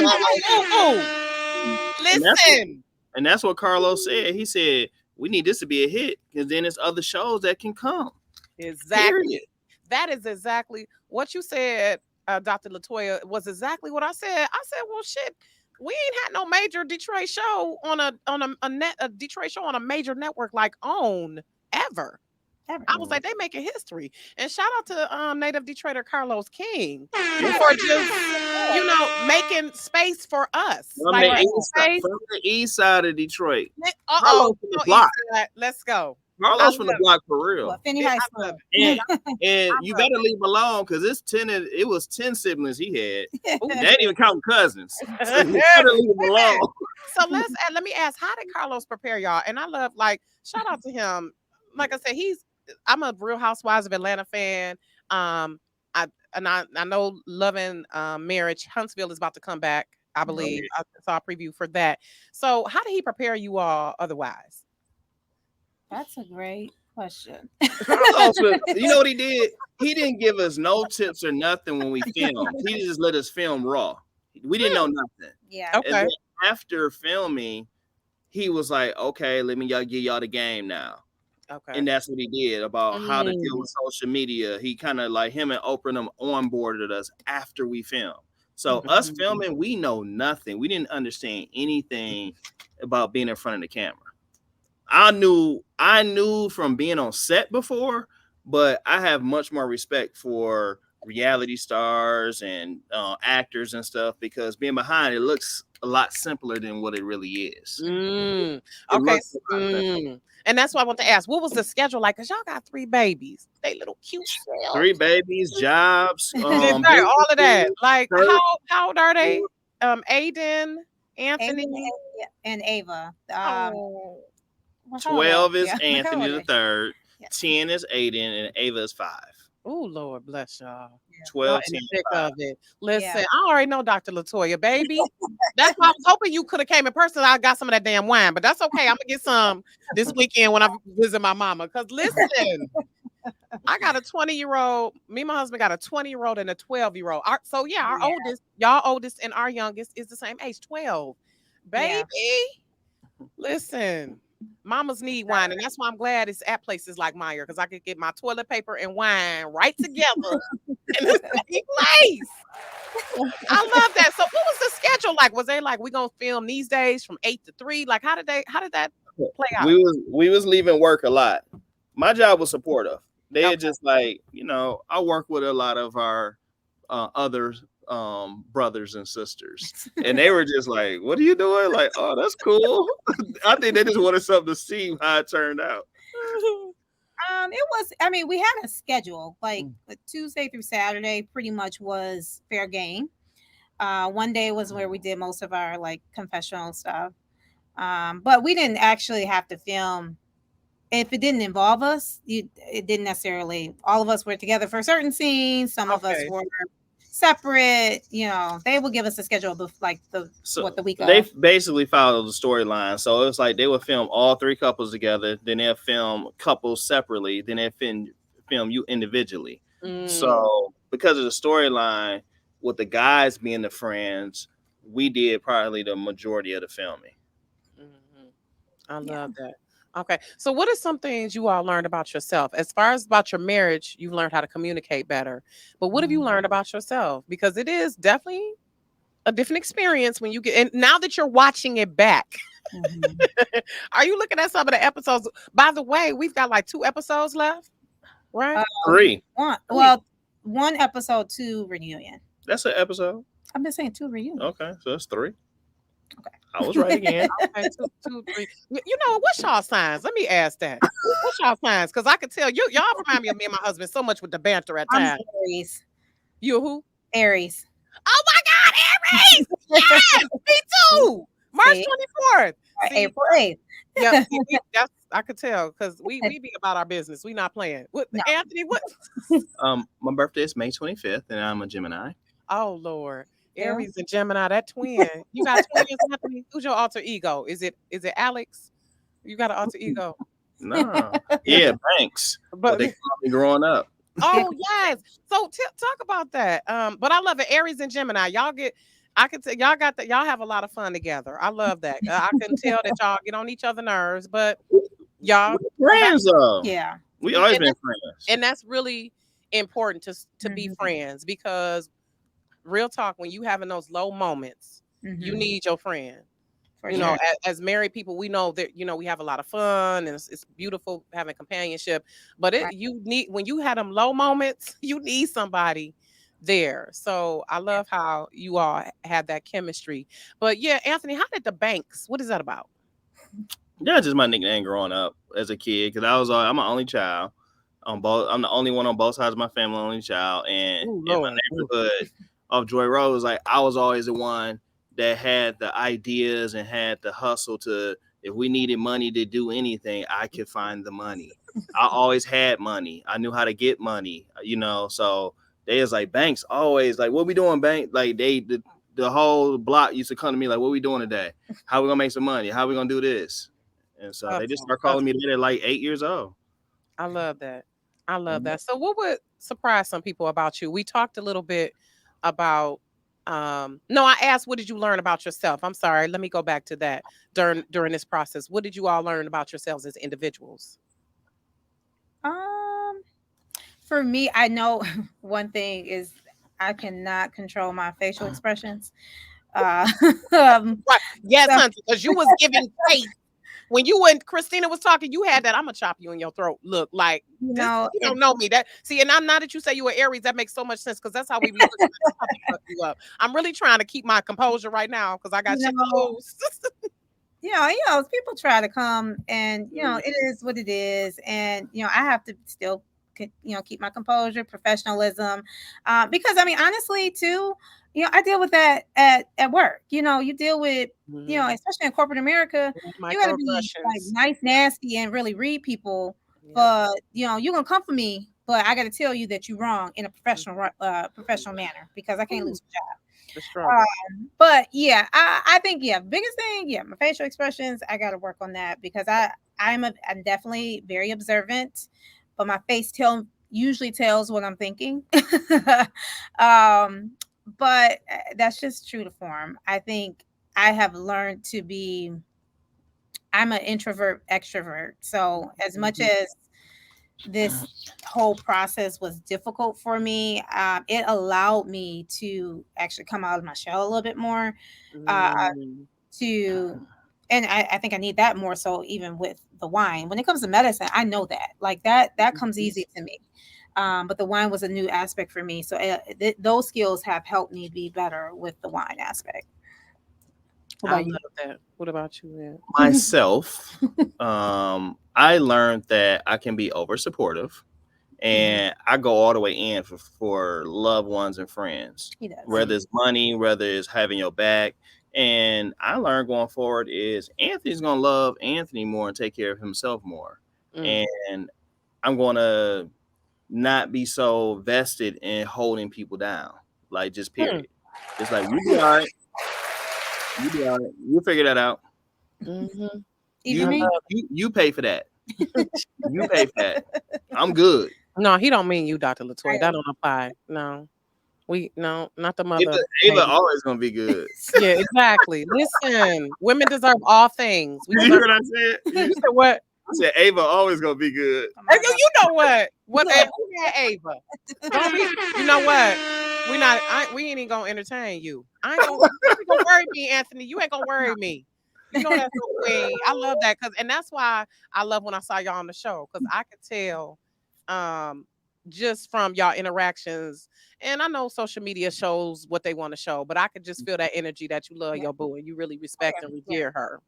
listen. And that's what Carlos said. He said, we need this to be a hit because then there's other shows that can come. Exactly. Period. That is exactly what you said, Dr. Latoya, was exactly what I said. I said, well, shit, we ain't had no major Detroit show on a Detroit show on a major network like OWN ever. I was like, they making history. And shout out to native Detroiter Carlos King for just, you know, making space for us. From the east side of Detroit. Carlos from the block. Let's go. Carlos from the block for real. Well, Finney High School. And you better leave him alone because it was 10 siblings he had. They didn't even count cousins. So you better leave him alone. So let me ask, how did Carlos prepare y'all? And I love, like, shout out to him. Like I said, I'm a Real Housewives of Atlanta fan. I know Loving Marriage, Huntsville is about to come back, I believe. I saw a preview for that. So how did he prepare you all otherwise? That's a great question. You know what he did? He didn't give us no tips or nothing when we filmed. He just let us film raw. We didn't know nothing. Yeah. Okay. And then after filming, he was like, okay, let me give y'all the game now. Okay. And that's what he did about how to deal with social media. He kind of like him and Oprah them onboarded us after we filmed. So us filming, we know nothing. We didn't understand anything about being in front of the camera. I knew from being on set before, but I have much more respect for reality stars and actors and stuff because being behind it looks a lot simpler than what it really is. Okay. And that's why I want to ask, what was the schedule like? Because y'all got 3 babies. They little cute. 3 babies, jobs, all of that. Like, how old are they? Aiden, Anthony, and Ava. 12 is Anthony the third, 10 is Aiden, and Ava is 5. Oh, Lord bless y'all. 12, 10, of it. Listen, I already know Dr. Latoya, baby. That's why I was hoping you could have came in person. I got some of that damn wine, but that's okay. I'm gonna get some this weekend when I visit my mama. Cause listen, I got a 20-year-old. Me and my husband got a 20-year-old and a 12-year-old. So our oldest, y'all oldest, and our youngest is the same age, 12. Baby, listen. Mamas need wine, and that's why I'm glad it's at places like Meijer because I could get my toilet paper and wine right together in the same place. I love that. So, what was the schedule like? Was they like, we gonna film these days from 8 to 3? Like, how did that play out? We was leaving work a lot. My job was supportive. They just like, you know, I work with a lot of our other brothers and sisters, and they were just like, "What are you doing?" Like, "Oh, that's cool." I think they just wanted something to see how it turned out. It was, I mean, we had a schedule, like Tuesday through Saturday pretty much was fair game. One day was where we did most of our like confessional stuff. But we didn't actually have to film if it didn't involve us. It didn't necessarily, all of us were together for certain scenes, some of us Okay. were separate, you know, they will give us a schedule of like the week They of. basically followed the storyline. So it was like they would film all three couples together, then they'll film couples separately, then they'll film you individually. So because of the storyline, with the guys being the friends, we did probably the majority of the filming. I love that. Okay. So what are some things you all learned about yourself? As far as about your marriage, you've learned how to communicate better. But what have you learned about yourself? Because it is definitely a different experience when you get, and now that you're watching it back, are you looking at some of the episodes? By the way, we've got like 2 episodes left, right? 3. One episode, 2 reunion. That's an episode. I've been saying 2 reunion. Okay, so that's 3. Okay, I was right again. Okay, 2, 3. You know, what's y'all signs? Let me ask that. What's y'all signs? Because I could tell y'all remind me of me and my husband so much with the banter at I'm times. Aries. You who? Aries. Oh my God, Aries! Yes, me too. March 24th. April 8th. Yeah, that's, I could tell because we be about our business. We not playing. What, Anthony? What? My birthday is May 25th, and I'm a Gemini. Oh Lord, Aries and Gemini, that twin. You got twins, Anthony? Who's your alter ego? Is it Alex? You got an alter ego? No, yeah, Banks. But they called me growing up. Oh yes. So talk about that. But I love it. Aries and Gemini. Y'all get. I can tell y'all got that. Y'all have a lot of fun together. I love that. I can tell that y'all get on each other's nerves, but y'all friends though. Yeah, we always been friends, and that's really important to be friends, because real talk, when you having those low moments, you need your friend. You know, as married people, we know that, you know, we have a lot of fun and it's beautiful having companionship, but you need, when you had them low moments, you need somebody there. So I love how you all had that chemistry. But yeah, Anthony, how did the Banks, what is that about? Yeah, just my nickname growing up as a kid, because I'm an only child on both. I'm the only one on both sides of my family, only child, and in my neighborhood of Joy Rose, like I was always the one that had the ideas and had the hustle to, if we needed money to do anything, I could find the money. I always had money. I knew how to get money, you know, so they was like, Banks always like, what we doing, Bank? Like the whole block used to come to me like, what we doing today? How we gonna make some money? How we gonna do this? And so they just start calling me that at like 8 years old. I love that. I love that. So what would surprise some people about you? We talked a little bit about, no, I asked, what did you learn about yourself? I'm sorry. Let me go back to that during this process. What did you all learn about yourselves as individuals? For me, I know one thing is I cannot control my facial expressions. Right. Yes, honey, because you was giving face. When you and Christina was talking, you had that I'm gonna chop you in your throat look. Like, you don't know me. That see, and I'm now that you say you were Aries, that makes so much sense, because that's how we be looking at you up. I'm really trying to keep my composure right now because I got shit to lose. You know, people try to come, and you know, it is what it is, and you know, I have to still, you know, keep my composure, professionalism, because I mean, honestly, too, you know, I deal with that at work. You know, you deal with, you know, especially in corporate America, you gotta be like nice, nasty, and really read people. But you know, you're gonna come for me, but I gotta tell you that you're wrong in a professional manner, because I can't lose my job. But yeah, I think biggest thing, my facial expressions, I gotta work on that, because I'm definitely very observant, but my face usually tells what I'm thinking. But that's just true to form. I think I have learned to be, I'm an introvert extrovert. So as much as this whole process was difficult for me, it allowed me to actually come out of my shell a little bit more, and I think I need that more so even with the wine. When it comes to medicine, I know that like that comes easy to me. But the wine was a new aspect for me. So those skills have helped me be better with the wine aspect. What I about you? love that. What about you, Ed? Myself, I learned that I can be over supportive, and I go all the way in for loved ones and friends, He does. whether it's money, whether it's having your back. And I learned going forward is Anthony's gonna love Anthony more and take care of himself more, and I'm gonna not be so vested in holding people down, like just period. It's like you be all right, you be all right, you figure that out. Even me? You pay for that. You pay for that. I'm good. No, he don't mean you, Dr. Latoya. That don't apply. No. Not the mother. Ava always gonna be good. Yeah, exactly. Listen, women deserve all things. You hear what I said? You said what? I said Ava always gonna be good. Hey, you know what? What Ava? Ava? Don't be. You know what? We ain't even gonna entertain you. I ain't gonna worry me, Anthony. You ain't gonna worry me. You know that's the way. I love that and that's why I love when I saw y'all on the show, because I could tell, just from y'all interactions. And I know social media shows what they want to show, but I could just feel that energy that you love your boo and you really respect and revere her.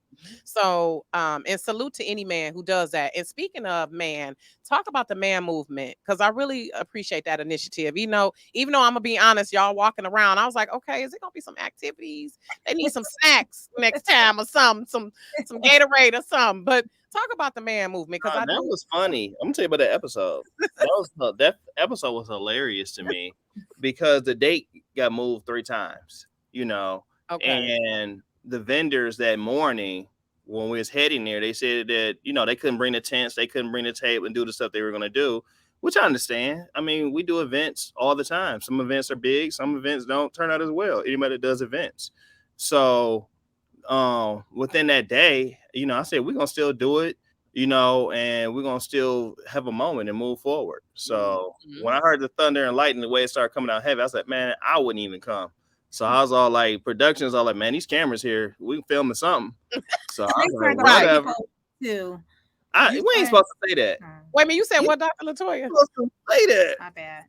So, and salute to any man who does that. And speaking of man, talk about the man movement, because I really appreciate that initiative. Even though I'm gonna be honest, y'all walking around, I was like, okay, is it gonna be some activities? They need some snacks next time or some Gatorade or something. But talk about the man movement, because that was funny. I'm gonna tell you about that episode. That episode was hilarious to me because the date got moved 3 times, Okay. And the vendors that morning when we was heading there, they said that they couldn't bring the tents, they couldn't bring the tape and do the stuff they were gonna do, which I understand. I mean, we do events all the time. Some events are big, some events don't turn out as well. Anybody that does events, so within that day, I said we're gonna still do it, and we're gonna still have a moment and move forward. So when I heard the thunder and lightning, the way it started coming out heavy, I was like, man, I wouldn't even come. So I was all like, production's all like, man, these cameras here, we filming something. So I was like, whatever. We ain't supposed to say that. Wait a minute, you said what, Dr. Latoya? You're supposed to say that. My bad.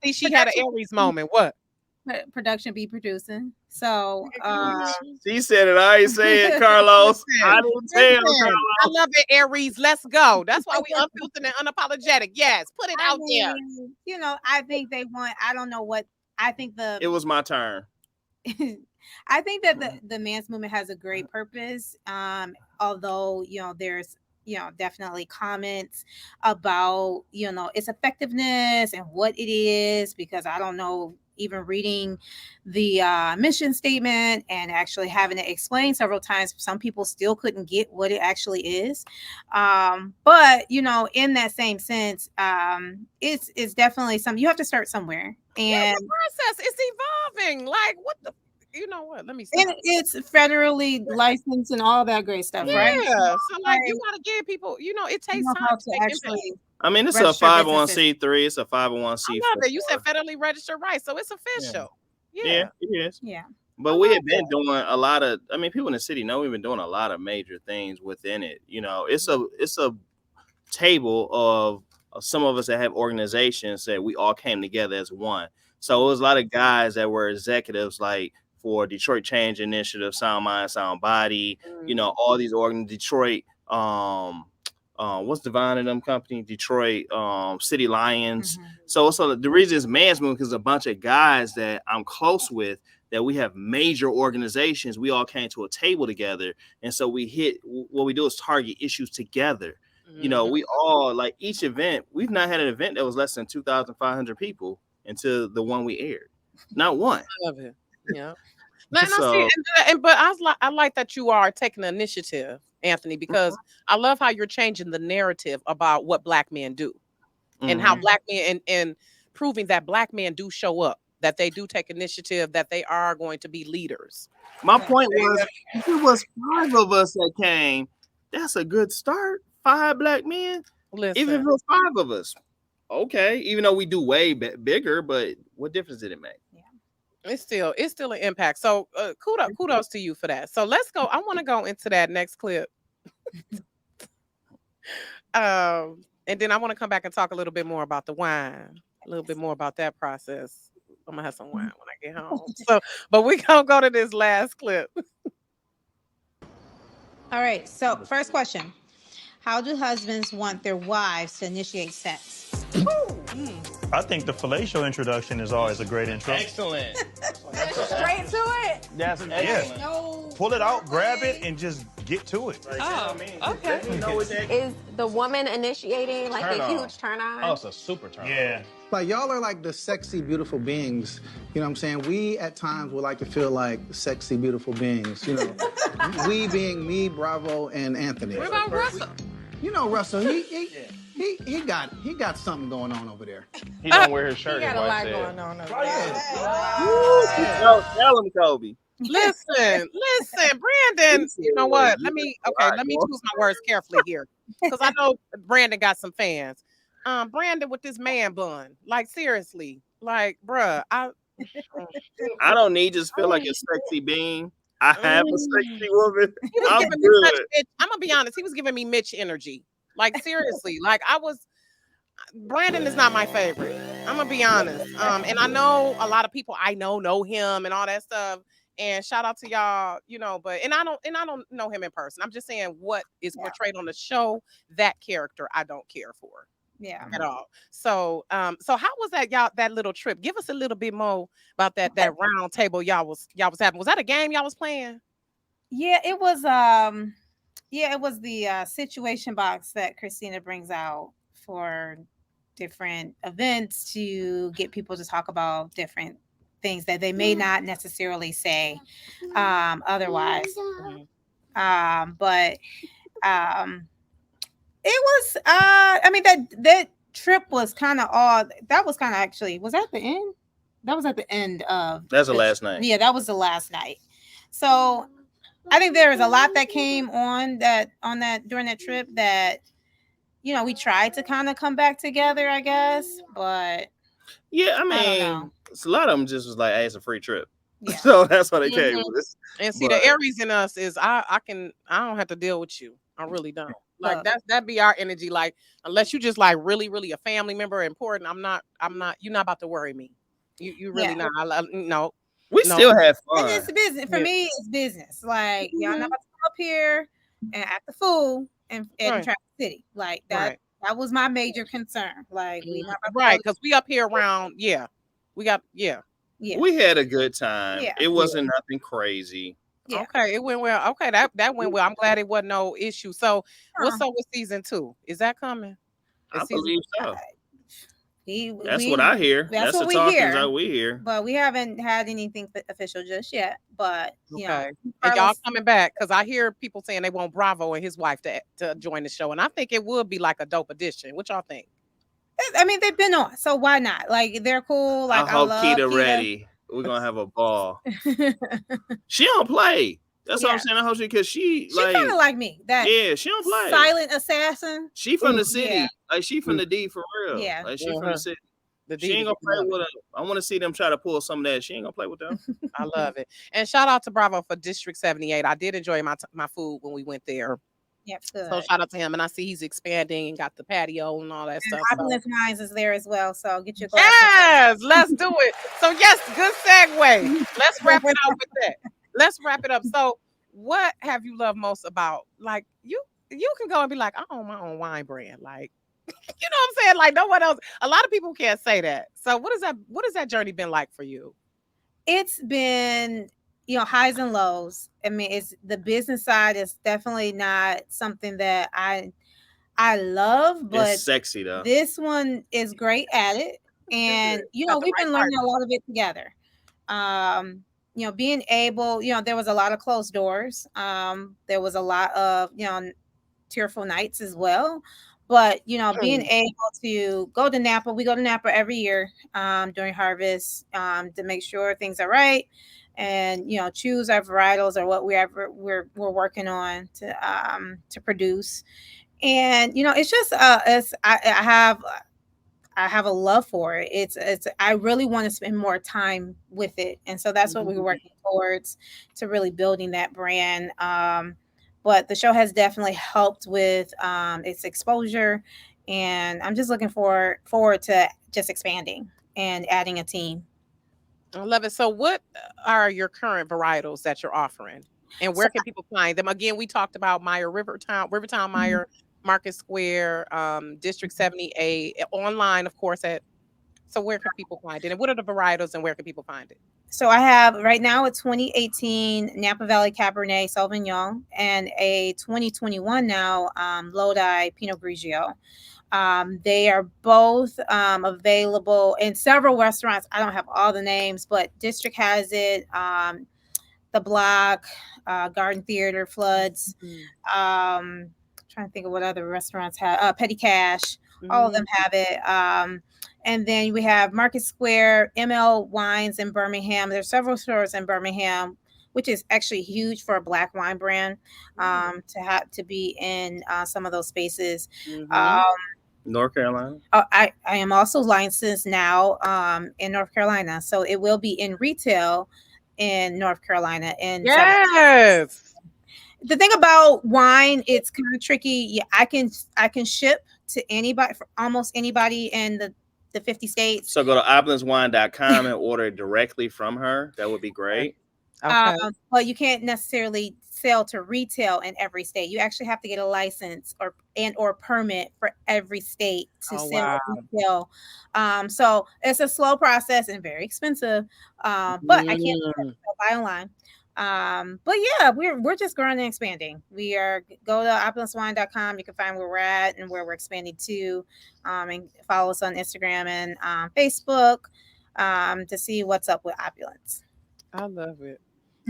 See, she had an Aries moment. What? Production be producing. So she said it. I ain't say it, Carlos. I didn't tell Carlos. I love it, Aries. Let's go. That's why we unfiltered and unapologetic. Yes, put it out there. I think they want. I don't know what. I think it was my turn. I think that the man's movement has a great purpose. Although there's definitely comments about its effectiveness and what it is, because I don't know, even reading the mission statement and actually having it explained several times, some people still couldn't get what it actually is. But in that same sense, it's definitely something you have to start somewhere. And the process is evolving. Like, what the? You know what? Let me see. And it's federally licensed and all that great stuff, right? Yeah. So you gotta give people, it takes time to actually. I mean, it's a 501c3. It's a 501c4. I love it. You said federally registered, right? So it's official. Yeah, it is. Yeah. But we have been doing a lot of. I mean, people in the city know we've been doing a lot of major things within it. It's a table of some of us that have organizations that we all came together as one. So it was a lot of guys that were executives, like for Detroit Change Initiative, Sound Mind, Sound Body, all these Detroit, what's Divine in them company? Detroit City Lions. So the reason it's man's movement because a bunch of guys that I'm close with, that we have major organizations, we all came to a table together. And so what we do is target issues together. We all, like each event, we've not had an event that was less than 2,500 people until the one we aired. Not one. I love it. Yeah. But I like that you are taking the initiative, Anthony, because I love how you're changing the narrative about what Black men do and how Black men and proving that Black men do show up, that they do take initiative, that they are going to be leaders. My point was, if it was 5 of us that came, that's a good start. 5 Black men. Listen. Even if it was 5 of us. Okay. Even though we do way bigger, but what difference did it make? It's still an impact. So kudos to you for that. So let's go. I want to go into that next clip. And And then I want to come back and talk a little bit more about the wine, a little bit more about that process. I'm gonna have some wine when I get home. So, but we gonna go to this last clip. All right. So, first question: how do husbands want their wives to initiate sex? I think the fellatio introduction is always a great intro. Excellent. Straight to it. That's excellent. No. Pull it out, grab it, and just get to it. Oh, okay. Is the woman initiating like Turn a on. huge turn on? Oh, it's a super turn. Yeah. Like, y'all are like the sexy, beautiful beings. You know what I'm saying? We, at times, would like to feel like sexy, beautiful beings. You know, we being me, Bravo, and Anthony. What about Russell? You know, Russell, he got something going on over there. He don't wear his shirt. He got his a wife lot said. going on over No, tell him, Kobe. Listen, Brandon. You know what? Let me choose my words carefully here, because I know Brandon got some fans. Brandon with this man bun, like seriously, like, bruh, I don't need just feel like a sexy being. I have a sexy woman. he was I'm giving me good. such Mitch, I'm gonna be honest, he was giving me Mitch energy. Like seriously, like Brandon is not my favorite. I'm gonna be honest. And I know a lot of people I know him and all that stuff. And shout out to y'all, you know, but I don't know him in person. I'm just saying what is portrayed on the show, that character I don't care for. Yeah. At all. So so how was that little trip? Give us a little bit more about that round table y'all was having. Was that a game y'all was playing? Yeah, it was the situation box that Christina brings out for different events to get people to talk about different things that they may not necessarily say otherwise. But it was I mean that trip was kind of actually, was that the end? That was at the end of That's the last night. Yeah, that was the last night. So I think there was a lot that came on during that trip that, you know, we tried to kind of come back together, I guess, but yeah, I don't mean, know. a lot of them just was like, hey, it's a free trip. Yeah. So that's why they came with us. And see, But- the Aries in us is I don't have to deal with you. I really don't. Like that be our energy. Like, unless you just like really, really a family member important, I'm not, you're not about to worry me. You really not. No. We still have And fun. it's business. For me, it's business. Like, y'all not about to come up here and act the fool in Traffic City. Like that was my major concern. Like, we not about to because we up here around, we got We had a good time. Yeah. It wasn't nothing crazy. Yeah. Okay, it went well. Okay, that went well. I'm glad it wasn't no issue. So what's up with season 2? Is that coming? I believe so. That's We- what I hear. That's That's what the we talkings hear. that we hear. But we haven't had anything official just yet. But you know, Okay. And y'all coming back, because I hear people saying they want Bravo and his wife to join the show, and I think it would be like a dope addition. What y'all think? I mean, they've been on, so why not? Like, they're cool. Like, I hope love Keita ready. We're gonna have a ball. She don't play. That's what I'm saying. I hope because she kind of like me. That she don't play. silent assassin. She from the city. Yeah. Like she from the D for real. Yeah. Like she from the city. She D ain't gonna play with her. I want to see them try to pull some of that. She ain't gonna play with them. I love it. And shout out to Bravo for District 78. I did enjoy my food when we went there. Yep, good. So shout out to him. And I see he's expanding and got the patio and all that stuff. So. Opulence Minds is there as well. So get your Yes, let's do it. So yes, good segue. Let's wrap it up with that. Let's wrap it up. So what have you loved most about, like, you can go and be like, I own my own wine brand. Like, you know what I'm saying? Like, no one else. A lot of people can't say that. So what has that journey been like for you? It's been, you know, highs and lows. I mean, it's the business side is definitely not something that I love, but It's sexy though. this one is great at it. And you know, we've been learning a lot of it together. You know, being able, you know, there was a lot of closed doors. There was a lot of, you know, tearful nights as well. But, you know, being able to go to Napa, we go to Napa every year during harvest to make sure things are right, and, you know, choose our varietals or what we're working on to produce. And, you know, it's just I have a love for it. It's I really want to spend more time with it, and so that's what we're working towards, to really building that brand. But the show has definitely helped with its exposure and I'm just looking forward to just expanding and adding a team. I love it. So what are your current varietals that you're offering? And where So can people find them? Again, we talked about Meyer Rivertown Meyer, Market Square, District 78, online, of course, so where can people find it? And what are the varietals and where can people find it? So I have right now a 2018 Napa Valley Cabernet Sauvignon and a 2021 now Lodi Pinot Grigio. They are both available in several restaurants. I don't have all the names, but District has it. The Block, Garden Theater, Floods. Trying to think of what other restaurants have. Petty Cash. All of them have it. And then we have Market Square, ML Wines in Birmingham. There's several stores in Birmingham, which is actually huge for a Black wine brand to be in some of those spaces. North Carolina. I am also licensed now in North Carolina, so it will be in retail in North Carolina. And yes, the thing about wine, it's kind of tricky. Yeah, I can ship to anybody, for almost anybody in the 50 states. So go to opulencewine.com and order it directly from her. That would be great. Okay. But you can't necessarily sell to retail in every state. You actually have to get a license or permit for every state to sell retail. So it's a slow process and very expensive. But I can't buy online. But yeah, we're just growing and expanding. Go to opulencewine.com. You can find where we're at and where we're expanding to, and follow us on Instagram and Facebook to see what's up with Opulence. I love it.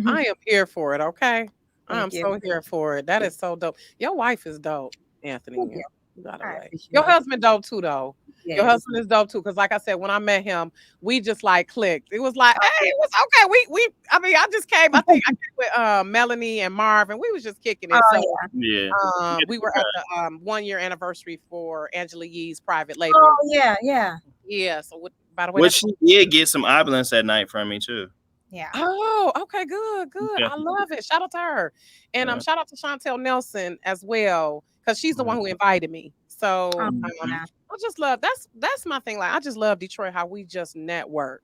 I am here for it. Okay. I'm so here for it. That is so dope. Your wife is dope, Anthony. By the way. Your husband dope too, though. Yes. Your husband is dope too, because like I said, when I met him, we just like clicked. It was like, hey, it was okay. I just came. I think I came with Melanie and Marv, and we was just kicking it. We were at the 1 year anniversary for Angela Yee's private label. Oh yeah. So by the way, which she did get some Opulence that night from me too. Yeah. Oh, okay, good. Yeah. I love it. Shout out to her. And shout out to Chantel Nelson as well, because she's the one who invited me. So I just love that's my thing. Like, I just love Detroit, how we just network.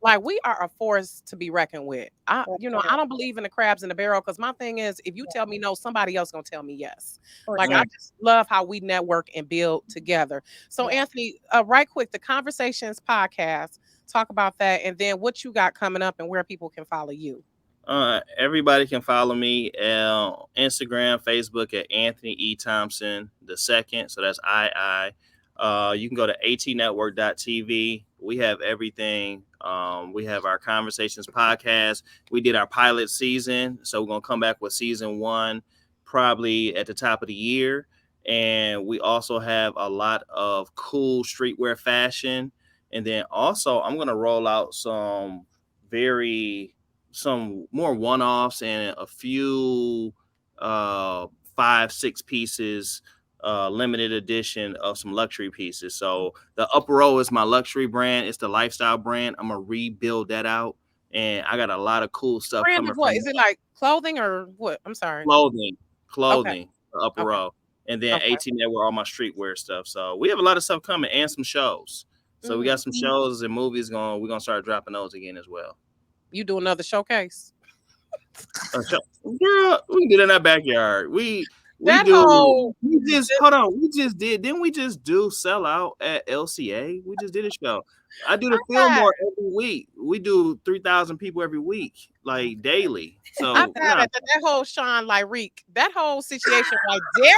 Like, we are a force to be reckoned with. I don't believe in the crabs in the barrel, because my thing is, if you tell me no, somebody else gonna tell me yes. Like, I just love how we network and build together. So Anthony, right quick, the Conversations podcast, talk about that, and then what you got coming up and where people can follow you. Everybody can follow me on Instagram, Facebook at Anthony E. Thompson II. So that's II. You can go to atnetwork.tv. We have everything. We have our Conversations podcast. We did our pilot season, so we're going to come back with season 1 probably at the top of the year. And we also have a lot of cool streetwear fashion. And then also I'm going to roll out some more one-offs and a few 5-6 pieces, limited edition of some luxury pieces. So the Upper Row is my luxury brand. It's the lifestyle brand. I'm going to rebuild that out. And I got a lot of cool stuff brand coming. What is it, like clothing or what? I'm sorry. Clothing. Okay. The Upper Row. And then 18 Network, all my streetwear stuff. So we have a lot of stuff coming and some shows. So we got some shows and movies going. We're going to start dropping those again as well. You do another showcase? Girl, we did in our backyard. We just did. Didn't we just do Sell Out at LCA? We just did a show. I do the Fillmore every week. We do 3,000 people every week, like daily. So that whole Sean Lyrique, that whole situation right there.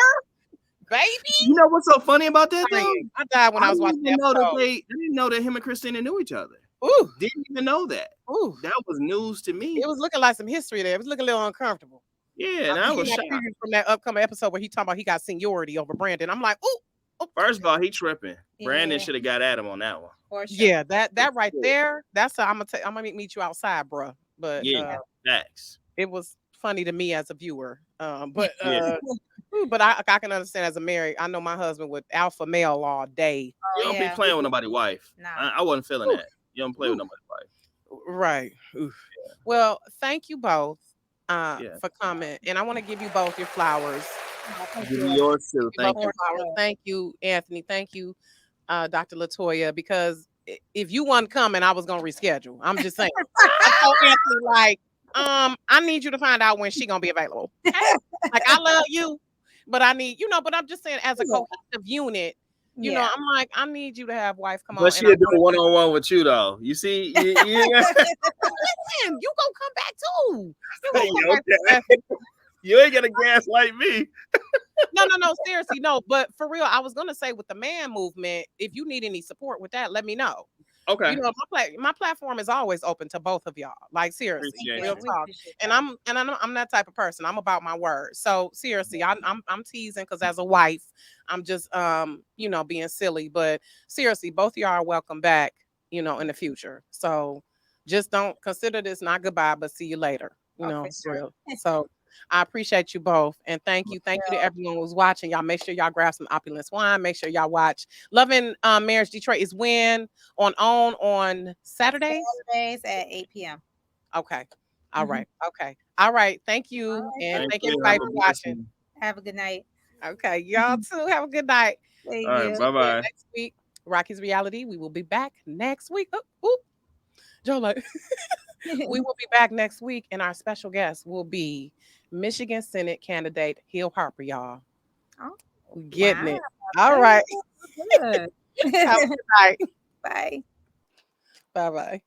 Baby, you know what's so funny about that though? I died when I was watching that show. I didn't know that him and Christina knew each other. Ooh, didn't even know that. Ooh, that was news to me. It was looking like some history there. It was looking a little uncomfortable. Yeah, and I was shocked from that upcoming episode where he talking about he got seniority over Brandon. I'm like, ooh. First of all, he tripping. Brandon should have got at him on that one. For sure. Yeah, that right there. That's I'm gonna meet you outside, bro. But thanks. It was funny to me as a viewer. But I can understand as a married. I know my husband with alpha male all day. You don't be playing with nobody's wife. Nah. I wasn't feeling that. You don't play with nobody's wife. Right. Oof. Yeah. Well, thank you both for coming. And I want to give you both your flowers. Give me yours too. Love Thank you. and flowers. Thank you, Anthony. Thank you, Dr. Latoya, because if you wasn't coming, I was gonna reschedule. I'm just saying. I told Anthony, like, I need you to find out when she gonna be available. Okay? Like, I love you, but I need, but I'm just saying, as a cohesive unit, I'm like, I need you to have wife come on. But she'll do a one-on-one with you though. You see, Listen, you gonna come back too. You gonna come back too. You ain't gonna gaslight me. No, seriously, no. But for real, I was gonna say with the man movement, if you need any support with that, let me know. Okay. My platform is always open to both of y'all. Like, seriously, real talk. And I'm that type of person. I'm about my word. So seriously, I'm teasing because as a wife, I'm just being silly. But seriously, both of y'all are welcome back, in the future. So just don't consider this not goodbye, but see you later. For real. So I appreciate you both. And thank you to everyone who's watching. Y'all make sure y'all grab some Opulence wine. Make sure y'all watch Loving Marriage Detroit is when on Saturdays? Saturdays at 8 p.m. Okay. All right. Okay. All right. Thank you. Right. And thank everybody for watching. Have a good night. Okay. Y'all too. Have a good night. Thank All right. you. Bye-bye. Next week, Rocky's Reality. We will be back next week. Joe, like, we will be back next week, and our special guest will be Michigan Senate candidate Hill Harper, y'all. Oh, we're getting it. Wow. All right. Good. Have a good night. Bye. Bye-bye.